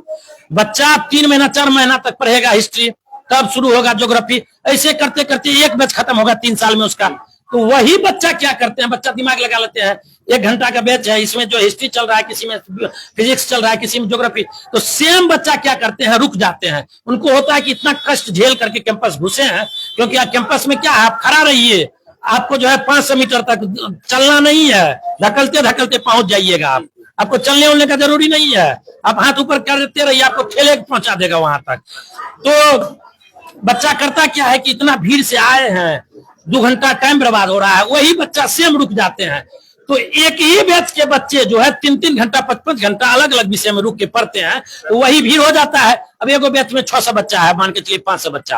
बच्चा 3 महीना 4 महीना तक पढ़ेगा हिस्ट्री, तब शुरू होगा ज्योग्राफी। ऐसे करते करते एक बैच खत्म होगा 3 साल में उसका। तो वही बच्चा क्या करते हैं, बच्चा दिमाग लगा लेते हैं, 1 घंटा का बैच है, इसमें जो हिस्ट्री चल रहा है, किसी में फिजिक्स चल रहा है, किसी में ज्योग्राफी, तो सेम बच्चा क्या करते हैं, रुक जाते हैं। उनको होता है कि इतना कष्ट झेल करके कैंपस घुसे हैं, क्योंकि कैंपस में क्या है, आप खड़ा रहिए, आपको जो है 500 मीटर तक चलना नहीं है, धकलते धकलते पहुंच जाइएगा। आपको चलने उलने का जरूरी नहीं है, आप हाथ ऊपर कर देते रहिए, आपको ठेले पहुंचा देगा वहां तक। तो बच्चा करता क्या है कि इतना भीड़ से आए हैं, 2 घंटा टाइम बर्बाद हो रहा है, वही बच्चा सेम रुक जाते हैं। तो एक ही बैच के बच्चे जो है 3-3 घंटा 5-5 घंटा अलग अलग विषय में रुक के पढ़ते हैं, तो वही भीड़ हो जाता है। अब एगो बैच में 600 बच्चा है, मान के चलिए 500 बच्चा,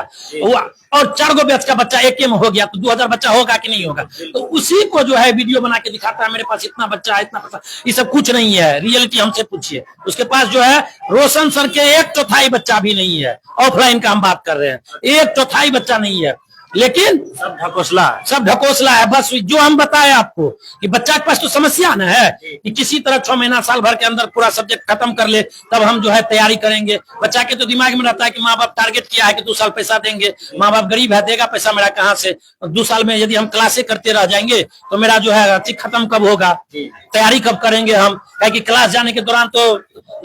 और 4 गो बैच का बच्चा एक में हो गया, तो 2000 बच्चा होगा कि नहीं होगा। तो उसी को जो है वीडियो बना के दिखाता है, मेरे पास इतना बच्चा है, इतना बच्चा। ये सब कुछ नहीं है, रियलिटी हमसे पूछिए। उसके पास जो है रोशन सर के 1/4 बच्चा भी नहीं है, ऑफलाइन का हम बात कर रहे हैं, 1/4 बच्चा नहीं है। लेकिन सब ढकोसला है। बस जो हम बताए आपको कि बच्चा के पास तो समस्या न है कि किसी तरह 6 महीना साल भर के अंदर पूरा सब्जेक्ट खत्म कर ले, तब हम जो है तैयारी करेंगे। बच्चा के तो दिमाग में रहता है कि माँ बाप टारगेट किया है कि 2 साल पैसा देंगे, माँ बाप गरीब है, देगा पैसा मेरा कहाँ से। 2 साल में यदि हम क्लासे करते रह जाएंगे तो मेरा जो है खत्म कब होगा, तैयारी कब करेंगे हम। कि क्लास जाने के दौरान तो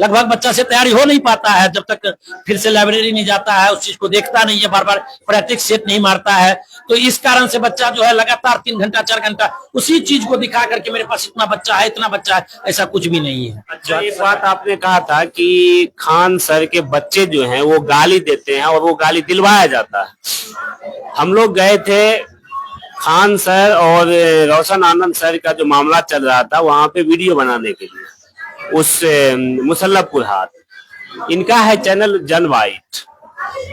लगभग बच्चा से तैयारी हो नहीं पाता है जब तक फिर से लाइब्रेरी नहीं जाता है, उस चीज को देखता नहीं है, बार बार प्रैक्टिस सेट नहीं मारता है। तो इस कारण से बच्चा जो है लगातार 3 घंटा 4 घंटा उसी चीज को दिखा करके मेरे पास इतना बच्चा है, इतना बच्चा है, ऐसा कुछ भी नहीं है। अच्छा, एक बात आपने कहा था कि खान सर के बच्चे जो हैं वो गाली देते हैं और वो गाली दिलवाया जाता है। हम लोग गए थे खान सर और रोशन आनंद सर का जो मामला चल रहा था वहां पे वीडियो बनाने के लिए उस मुसल्लमपुर हाट। इनका है चैनल जन वाइट।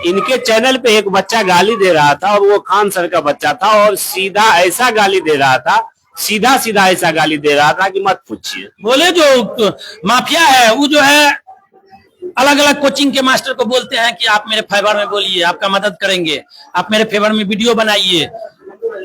इनके चैनल पे एक बच्चा गाली दे रहा था और वो खान सर का बच्चा था और सीधा ऐसा गाली दे रहा था, सीधा सीधा ऐसा गाली दे रहा था कि मत पूछिए। बोले जो माफिया है वो जो है अलग अलग कोचिंग के मास्टर को बोलते हैं कि आप मेरे फेवर में बोलिए, आपका मदद करेंगे, आप मेरे फेवर में वीडियो बनाइए।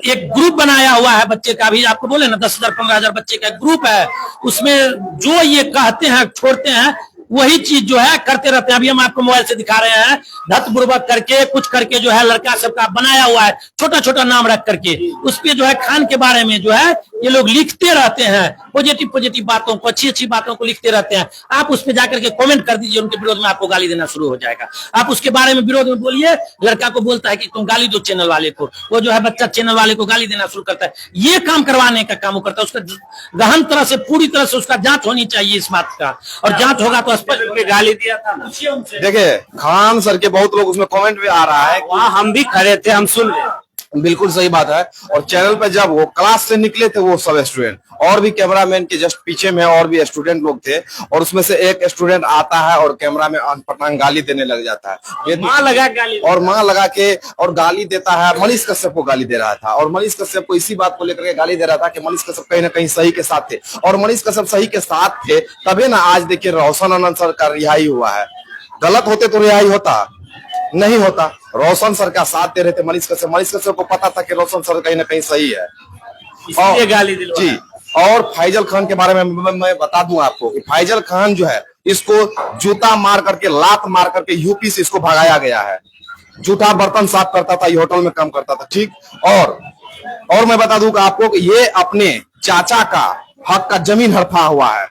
एक ग्रुप बनाया हुआ है बच्चे का भी, आपको बोले ना 10,000 15,000 बच्चे का ग्रुप है, उसमें जो ये कहते हैं छोड़ते हैं वही चीज जो है करते रहते हैं। अभी हम आपको मोबाइल से दिखा रहे हैं, धत बुर्बक करके कुछ करके जो है लड़का सबका बनाया हुआ है, छोटा छोटा नाम रख करके उस पे जो है खान के बारे में जो है ये लोग लिखते रहते हैं, पॉजिटिव पॉजिटिव बातों को, अच्छी अच्छी बातों को लिखते रहते हैं। आप उस पे जाकर के कमेंट कर दीजिए, उनके विरोध में आपको गाली देना शुरू हो जाएगा। आप उसके बारे में विरोध में बोलिए, लड़का को बोलता है कि तुम गाली दो चैनल वाले को, वो जो है बच्चा चैनल वाले को गाली देना शुरू करता है। ये काम करवाने का काम करता है। उसका गहन तरह से पूरी तरह से उसका जांच होनी चाहिए इस बात का, और जांच होगा तो गाली दिया था ना। देखिए खान सर के बहुत लोग उसमें कमेंट भी आ रहा है, वहाँ हम भी खड़े थे, हम सुन रहे। बिल्कुल सही बात है। और चैनल पे जब वो क्लास से निकले थे वो सब स्टूडेंट और भी कैमरामैन के जस्ट पीछे में और भी स्टूडेंट लोग थे, और उसमें से एक स्टूडेंट आता है और कैमरा में अनपटांग गाली देने लग जाता है। ये माँ लगा गाली और माँ लगा के और गाली देता है। मनीष कश्यप को गाली दे रहा था और मनीष कश्यप को इसी बात को लेकर के गाली दे रहा था कि मनीष कश्यप कहीं ना कहीं सही के साथ थे, और मनीष कश्यप सही के साथ थे तभी ना आज देखिए रोशन आनंद सर का रिहाई हुआ है। गलत होते तो रिहाई होता नहीं होता। रोशन सर का साथ दे रहे थे मनीष कश्यप को पता था कि रोशन सर कहीं ना कहीं सही है, इसलिए गाली दिलवाया। जी। और फैजल खान के बारे में मैं बता दूं आपको कि फैजल खान जो है इसको जूता मार करके, लात मार करके यूपी से इसको भगाया गया है। जूता बर्तन साफ करता था, ये होटल में काम करता था, ठीक। और मैं बता दूं आपको कि ये अपने चाचा का हक का जमीन हड़पा हुआ है।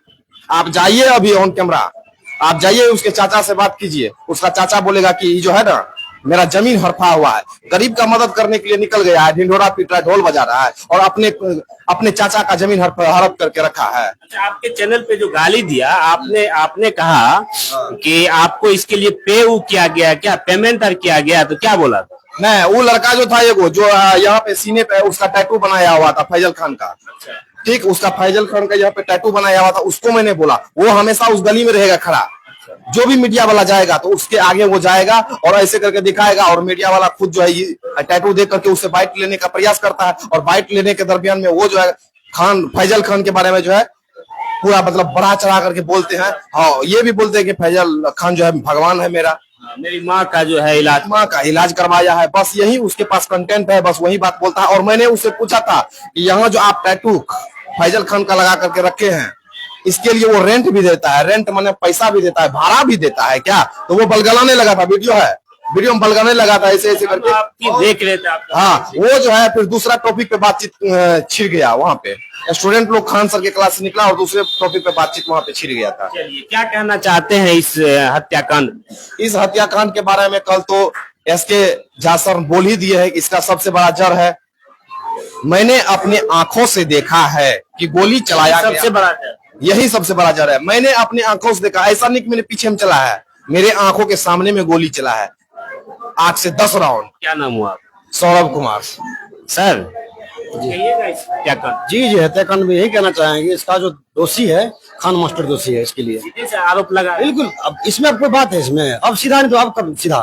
आप जाइए अभी ऑन कैमरा, आप जाइए उसके चाचा से बात कीजिए, उसका चाचा बोलेगा कि जो है ना मेरा जमीन हड़पा हुआ है। गरीब का मदद करने के लिए निकल गया है, ढिंढोरा पीट रहा है, ढोल बजा रहा है और अपने चाचा का जमीन हड़प करके रखा है। अच्छा, आपके चैनल पे जो गाली दिया आपने कहा कि आपको इसके लिए पे किया गया, क्या पेमेंट किया गया, तो क्या बोला था? नहीं, वो लड़का जो था एगो जो यहाँ पे सीने पे उसका टैटू बनाया हुआ था फैजल खान का, ठीक, उसका फैजल खान का यहाँ पे टैटू बनाया हुआ था, उसको मैंने बोला वो हमेशा उस गली में रहेगा खड़ा। जो भी मीडिया वाला जाएगा तो उसके आगे वो जाएगा और ऐसे करके दिखाएगा, और मीडिया वाला खुद जो है ये टैटू देख करके उससे बाइट लेने का प्रयास करता है, और बाइट लेने के दरमियान में वो जो है फैजल खान के बारे में जो है पूरा मतलब बढ़ा चढ़ा करके बोलते हैं। हाँ, ये भी बोलते हैं कि फैजल खान जो है भगवान है, मेरी माँ का जो है माँ का इलाज करवाया है, बस यही उसके पास कंटेंट है, बस वही बात बोलता है। और मैंने उससे पूछा था कि यहाँ जो आप टैटू फैजल खान का लगा करके रखे हैं इसके लिए वो रेंट भी देता है, रेंट माने पैसा भी देता है, भाड़ा भी देता है क्या? तो वो बलगलाने लगा था, वीडियो में बलगाने लगा था ऐसे ऐसे करके, आपकी देख रहे थे आप। हाँ, वो जो है फिर दूसरा टॉपिक पे बातचीत छिड़ गया। वहाँ पे स्टूडेंट लोग खान सर के क्लास से निकला और दूसरे टॉपिक पे बातचीत वहाँ पे छिड़ गया था। चलिए, क्या कहना चाहते हैं इस हत्याकांड? इस हत्याकांड के बारे में कल तो एसके झा सर बोल ही दिए है कि इसका सबसे बड़ा जड़ है, मैंने अपने आंखों से देखा है कि गोली चलाया गया। सबसे बड़ा जड़, यही सबसे बड़ा जड़ है। मैंने अपने आंखों से देखा, ऐसा नहीं कि मेरे पीछे में चला है, मेरे आंखों के सामने में गोली चला है, 8 से 10 राउंड। क्या नाम हुआ? सौरभ कुमार। सर कहिएगा इस हत्याकांड। जी हत्याकांड में यही कहना चाहेंगे, इसका जो दोषी है खान मास्टर दोषी है, इसके लिए सीधे से आरोप लगा। बिल्कुल। अब इसमें अब कोई बात है, इसमें अब सीधा नहीं तो अब कब सीधा,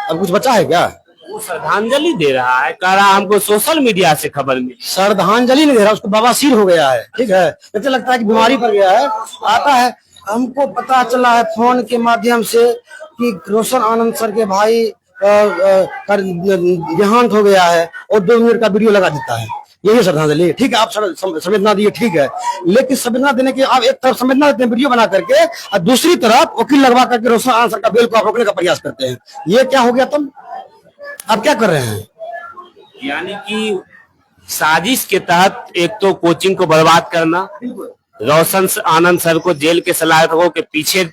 अब कुछ बचा है क्या? वो श्रद्धांजलि दे रहा है, कह रहा हमको सोशल मीडिया से खबर मिली। श्रद्धांजलि नहीं दे रहा, उसको बवासीर हो गया है, ठीक है, ऐसे लगता है कि बीमारी पड़ गया है। आता है, हमको पता चला है फोन के माध्यम से कि रोशन आनंद सर के भाई का देहांत हो गया है और 2 मिनट का वीडियो लगा देता है, यही श्रद्धांजलि। ठीक है, आप संवेदना दिए, ठीक है, लेकिन संवेदना देने के आप एक तरफ संवेदना देते हैं वीडियो बना करके और दूसरी तरफ वकील लगवा करके रोशन आनंद का बेल को आप रोकने का प्रयास करते हैं। ये क्या हो गया? तुम आप क्या कर रहे हैं? यानी कि साजिश के तहत एक तो कोचिंग को बर्बाद करना, रोशन आनंद सर को जेल के सलाखों के पीछे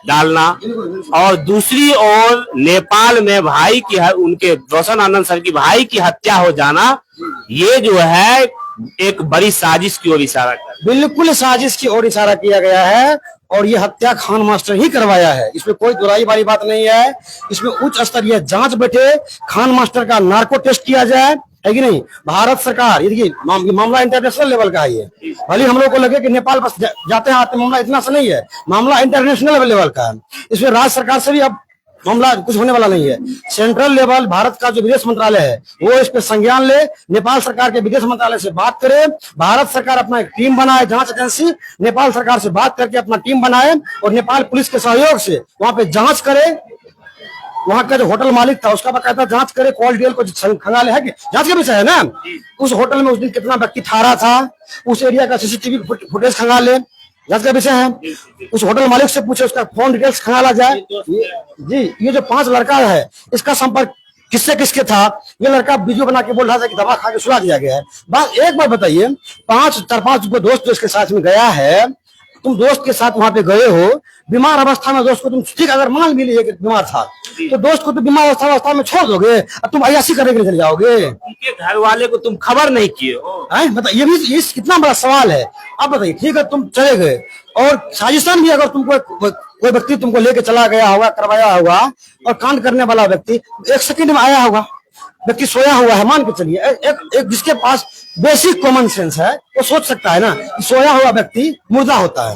डालना, और दूसरी ओर नेपाल में भाई की उनके रोशन आनंद सर की भाई की हत्या हो जाना, ये जो है एक बड़ी साजिश की ओर इशारा कर, बिल्कुल साजिश की ओर इशारा किया गया है और ये हत्या खान मास्टर ही करवाया है, इसमें कोई दुराई वाली बात नहीं है। इसमें उच्च स्तरीय जांच बैठे, खान मास्टर का नार्को टेस्ट किया जाए, है कि नहीं। भारत सरकार, ये देखिए मामला इंटरनेशनल लेवल का है, ये भले हम लोग को लगे कि नेपाल बस जाते हैं आते, मामला इतना सा नहीं है, मामला इंटरनेशनल लेवल का है। इसमें राज्य सरकार से भी अब मामला कुछ होने वाला नहीं है। सेंट्रल लेवल भारत का जो विदेश मंत्रालय है वो इस पे संज्ञान ले, नेपाल सरकार के विदेश मंत्रालय से बात करे, भारत सरकार अपना एक टीम बनाए, जांच एजेंसी नेपाल सरकार से बात करके अपना टीम बनाए और नेपाल पुलिस के सहयोग से वहां पे जांच करे। वहां का जो होटल मालिक था उसका बकायदा जांच करे, कॉल डिटेल को खंगाले, है कि जांच का विषय है ना। उस होटल में उस दिन कितना व्यक्ति ठहरा था, उस एरिया का सीसीटीवी फुटेज खंगाले, जांच का विषय है। उस होटल मालिक से पूछे, उसका फोन डिटेल्स खंगाला जाए। जी, ये जो 5 लड़का है इसका संपर्क किससे किसके था, ये लड़का वीडियो बना के बोल रहा था कि दवा खा के सुला दिया गया है। बात एक बार बताइए, 4-5 दोस्त इसके साथ में गया है, तुम दोस्त के साथ वहां पे गए हो, बीमार अवस्था में दोस्त को तुम, ठीक अगर मान भी लिए कि बीमार था तो दोस्त को तो बीमार अवस्था में छोड़ दोगे और तुम अयासी करने के लिए चले जाओगे? उनके घर वाले को तुम खबर नहीं किए हो? बताइए, ये भी कितना बड़ा सवाल है। अब बताइए, ठीक है तुम चले गए और साजिशन भी अगर तुमको कोई व्यक्ति तुमको लेके चला गया होगा, करवाया होगा, और कांड करने वाला व्यक्ति 1 सेकंड में आया होगा, व्यक्ति सोया हुआ है, मान के चलिए, एक जिसके पास बेसिक कॉमन सेंस है वो सोच सकता है ना कि सोया हुआ व्यक्ति मुर्दा होता है,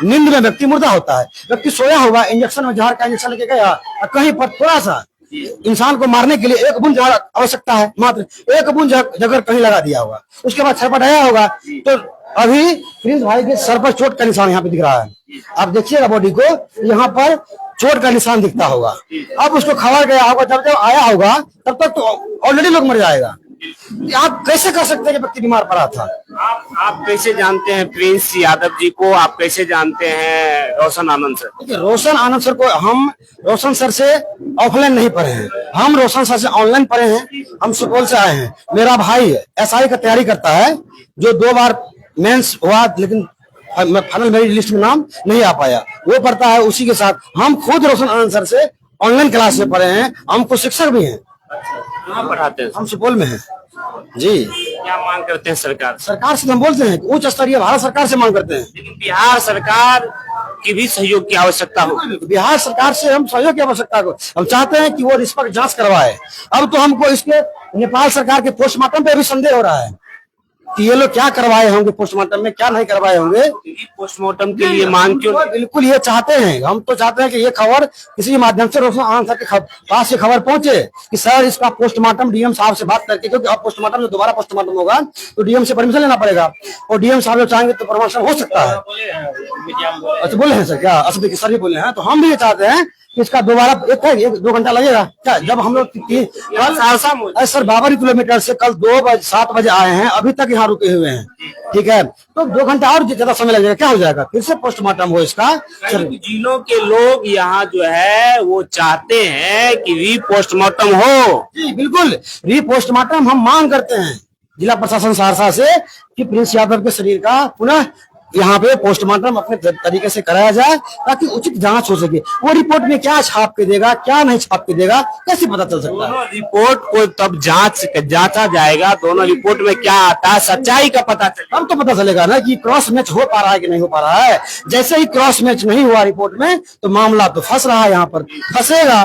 नींद में व्यक्ति मुर्दा होता है। व्यक्ति सोया हुआ इंजेक्शन में जहर का इंजेक्शन लेके गया और कहीं पर थोड़ा सा इंसान को मारने के लिए 1 बूंद जहर आवश्यकता है, मात्र 1 बूंद जहर कहीं लगा दिया होगा, उसके बाद छटपटाया होगा। तो अभी प्रिंस भाई के सर पर चोट का निशान यहाँ पे दिख रहा है, आप देखिएगा बॉडी को, यहाँ पर चोट का निशान दिखता होगा। अब उसको खबर गया होगा, जब आया होगा तब तक तो ऑलरेडी लोग मर जाएगा। आप कैसे कर सकते हैं कि व्यक्ति बीमार पड़ा था? आप कैसे जानते हैं प्रिंस यादव जी को? आप कैसे जानते हैं रोशन आनंद सर? देखिए, रोशन आनंद सर को हम रोशन सर से ऑफलाइन नहीं पढ़े हैं, हम रोशन सर से ऑनलाइन पढ़े हैं। हम सुपौल से आए हैं, मेरा भाई SI का तैयारी करता है, जो 2 बार मेंस हुआ लेकिन फाइनल मेरिट लिस्ट में नाम नहीं आ पाया, वो पढ़ता है। उसी के साथ हम खुद रोशन आनंद सर से ऑनलाइन क्लास में पढ़े हैं, हमको शिक्षक भी हैं। कहाँ पढ़ाते हैं? हम सुपौल में हैं जी। क्या मांग करते हैं सरकार से? सरकार से हम बोलते हैं उच्च स्तरीय भारत सरकार से मांग करते हैं, लेकिन बिहार सरकार की भी सहयोग की आवश्यकता हो। बिहार सरकार से हम सहयोग की आवश्यकता को हम चाहते हैं कि वो निष्पक्ष जांच करवाए। अब तो हमको इसके नेपाल सरकार के पोस्टमार्टम पे भी संदेह हो रहा है कि ये लोग क्या करवाए होंगे पोस्टमार्टम में, क्या नहीं करवाए होंगे। पोस्टमार्टम के लिए मांग क्यों? बिल्कुल ये चाहते हैं, हम तो चाहते हैं कि ये खबर किसी माध्यम से रोशन आनंद सर के पास ये खबर पहुंचे कि सर इसका पोस्टमार्टम डीएम साहब से बात करके, क्योंकि अब पोस्टमार्टम जो दोबारा पोस्टमार्टम होगा तो डीएम से परमिशन लेना पड़ेगा और डीएम साहब जो चाहेंगे तो परमिशन हो सकता है। अच्छा, बोले हैं सर? क्या असद सर भी बोले हैं? तो हम भी ये चाहते हैं कि इसका दोबारा 1-2 घंटा लगेगा क्या? जब हम लोग कल सर 52 किलोमीटर से कल 7 बजे आए हैं, अभी तक यहाँ रुके हुए हैं, ठीक है, तो 2 घंटा और ज्यादा समय लगेगा, क्या हो जाएगा? फिर से पोस्टमार्टम हो इसका। जिलों के लोग यहाँ जो है वो चाहते हैं कि रीपोस्टमार्टम हो। जी बिल्कुल, रीपोस्टमार्टम हम मांग करते हैं जिला प्रशासन सहरसा से कि प्रिंस यादव के शरीर का पुनः यहाँ पे पोस्टमार्टम अपने तरीके से कराया जाए ताकि उचित जांच हो सके। वो रिपोर्ट में क्या छाप के देगा, क्या नहीं छाप के देगा, कैसे पता चल सकता है? दोनों रिपोर्ट को तब जांचा जाएगा, दोनों रिपोर्ट में क्या आता है, सच्चाई का पता चलेगा। तब तो पता चलेगा ना कि क्रॉस मैच हो पा रहा है कि नहीं हो पा रहा है। जैसे ही क्रॉस मैच नहीं हुआ रिपोर्ट में तो मामला तो फंस रहा है, यहाँ पर फंसेगा,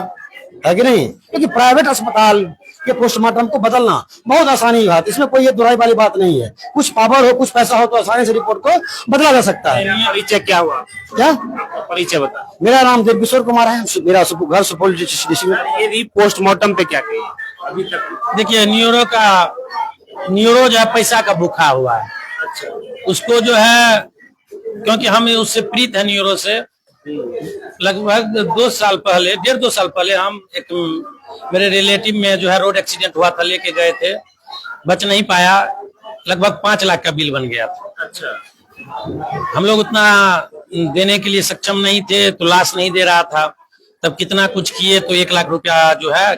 है कि नहीं? क्योंकि प्राइवेट अस्पताल के पोस्टमार्टम को बदलना बहुत आसानी की बात, इसमें कोई ये दुराई वाली बात नहीं है। कुछ पावर हो, कुछ पैसा हो तो आसानी से रिपोर्ट को बदला जा सकता है। परिचय क्या हुआ? क्या परिचय बता। मेरा नाम देवकिशोर कुमार है, मेरा घर सुपौल डिस्ट्रिक्ट में। ये रीपोस्टमार्टम पे क्या कहिए अभी तक? देखिए, न्यूरो जो है पैसा का भूखा हुआ है। अच्छा, उसको जो है, क्योंकि हम उससे प्रीत है न्यूरो से, लगभग 2 साल पहले 1.5-2 साल पहले हम एक मेरे रिलेटिव में जो है रोड एक्सीडेंट हुआ था, लेके गए थे, बच नहीं पाया, लगभग 5 लाख का बिल बन गया था। अच्छा, हम लोग उतना देने के लिए सक्षम नहीं थे, तो लाश नहीं दे रहा था। तब कितना कुछ किए तो 1 लाख रुपया जो है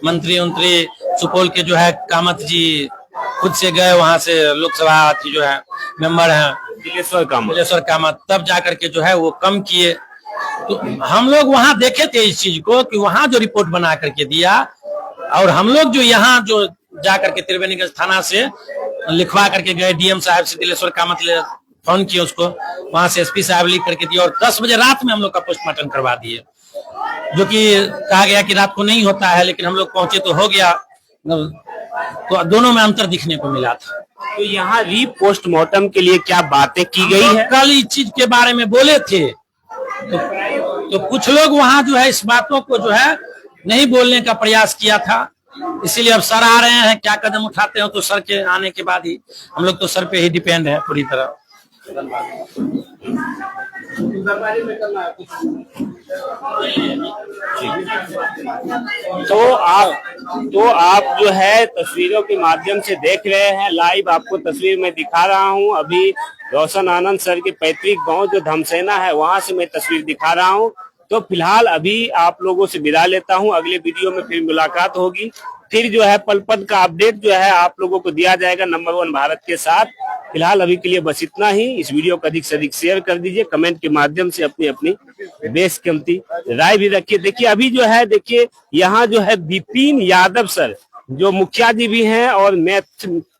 मंत्री सुपौल के जो है कामत जी खुद से गए, वहां से लोकसभा जो है मेंबर हैं दिलेश्वर कामत, तब जाकर के जो है वो कम किए। तो हम लोग वहां देखे थे इस चीज को कि वहां जो रिपोर्ट बना करके दिया, और हम लोग जो यहाँ जो जाकर के त्रिवेणीगंज थाना से लिखवा करके गए, डीएम साहब से दिलेश्वर कामत ले फोन किए उसको, वहां से एसपी साहब लिख करके दिया, और 10 बजे रात में हम लोग का पोस्टमार्टम करवा दिए, जो कि कहा गया कि रात को नहीं होता है, लेकिन हम लोग पहुंचे तो हो गया। तो दोनों में अंतर दिखने को मिला था। तो यहाँ पोस्टमार्टम के लिए क्या बातें की गई है? कल इस चीज के बारे में बोले थे, तो कुछ लोग वहां जो है इस बातों को जो है नहीं बोलने का प्रयास किया था। इसीलिए अब सर आ रहे हैं, क्या कदम उठाते हो तो सर के आने के बाद ही, हम लोग तो सर पे ही डिपेंड है पूरी तरह। तो आप जो है तस्वीरों के माध्यम से देख रहे हैं, लाइव आपको तस्वीर में दिखा रहा हूं। अभी रोशन आनंद सर के पैतृक गांव जो धमसेना है, वहां से मैं तस्वीर दिखा रहा हूं। तो फिलहाल अभी आप लोगों से विदा लेता हूं, अगले वीडियो में फिर मुलाकात होगी। फिर जो है पल पल का अपडेट जो है आप लोगों को दिया जाएगा नंबर 1 भारत के साथ। फिलहाल अभी के लिए बस इतना ही। इस वीडियो को अधिक से अधिक शेयर कर दीजिए, कमेंट के माध्यम से अपनी अपनी बेशकीमती राय भी रखिए। देखिए अभी जो है, देखिए यहाँ जो है विपिन यादव सर जो मुखिया जी भी हैं और मैथमेटिक्स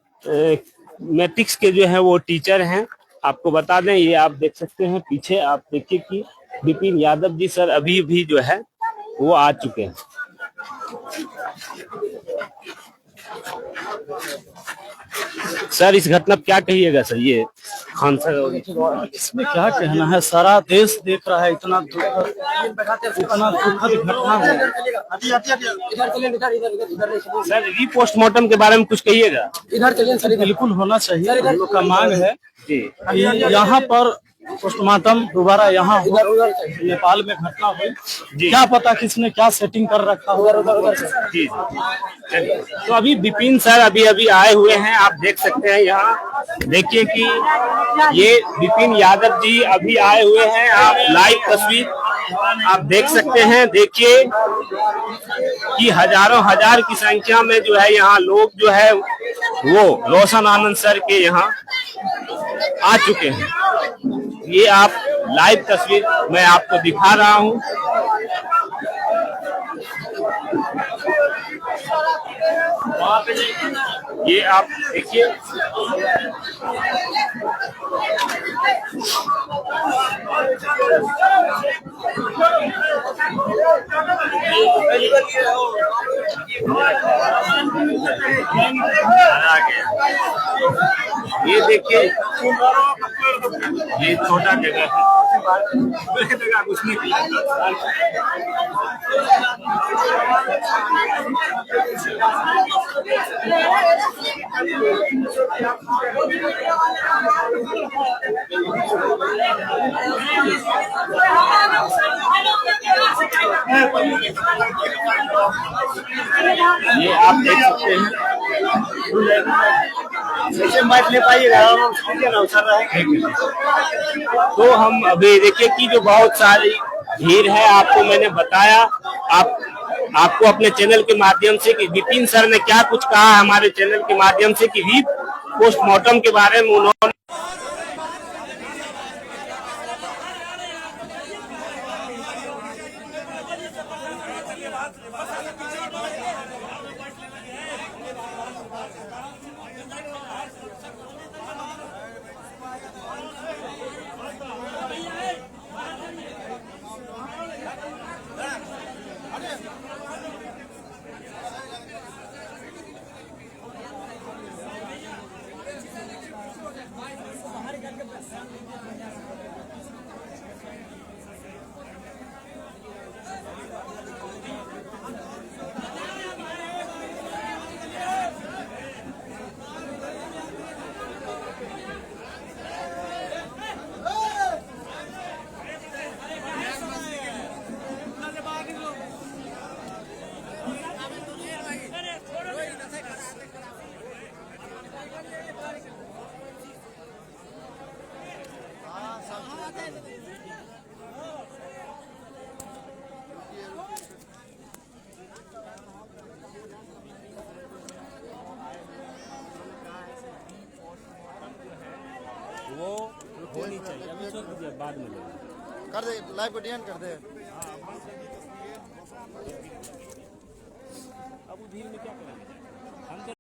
के जो है वो टीचर हैं। आपको बता दें, ये आप देख सकते हैं पीछे, आप देखिए कि विपिन यादव जी सर अभी भी जो है वो आ चुके हैं। सर इस घटना क्या कहिएगा सर? ये खान सर, इसमें क्या कहना है, सारा देश देख रहा है, इतना दुखद घटना है। सर पोस्टमार्टम के बारे में कुछ कहिएगा? बिल्कुल होना चाहिए, हम लोग का मांग है जी। कि यहाँ पर पोस्टमार्टम दोबारा यहाँ हो। नेपाल में घटना हुई, क्या पता किसने क्या सेटिंग कर रखा होगा। जी। तो अभी विपिन सर अभी आए हुए हैं, आप देख सकते हैं यहाँ। देखिए कि ये विपिन यादव जी अभी आए हुए हैं, आप लाइव तस्वीर आप देख सकते हैं। देखिए कि हजारों हजार की संख्या में जो है यहाँ लोग जो है वो रोशन आनंद सर के यहाँ आ चुके हैं। ये आप लाइव तस्वीर मैं आपको दिखा रहा हूं। ये आप देखिए, ये देखिए, ये छोटा जगह है, कुछ नहीं ये आप देख सकते हैं। ले पाइएगा तो हम अभी देखिए कि जो बहुत सारी भीड़ है, आपको मैंने बताया, आपको अपने चैनल के माध्यम से कि विपिन सर ने क्या कुछ कहा हमारे चैनल के माध्यम से कि पोस्टमार्टम के बारे में उन्होंने वो होनी चाहिए, अभी छोड़ दीजिए, बाद में कर दे, लाइव को डीएन कर दे। अब भीड़ में क्या करेंगे हम तो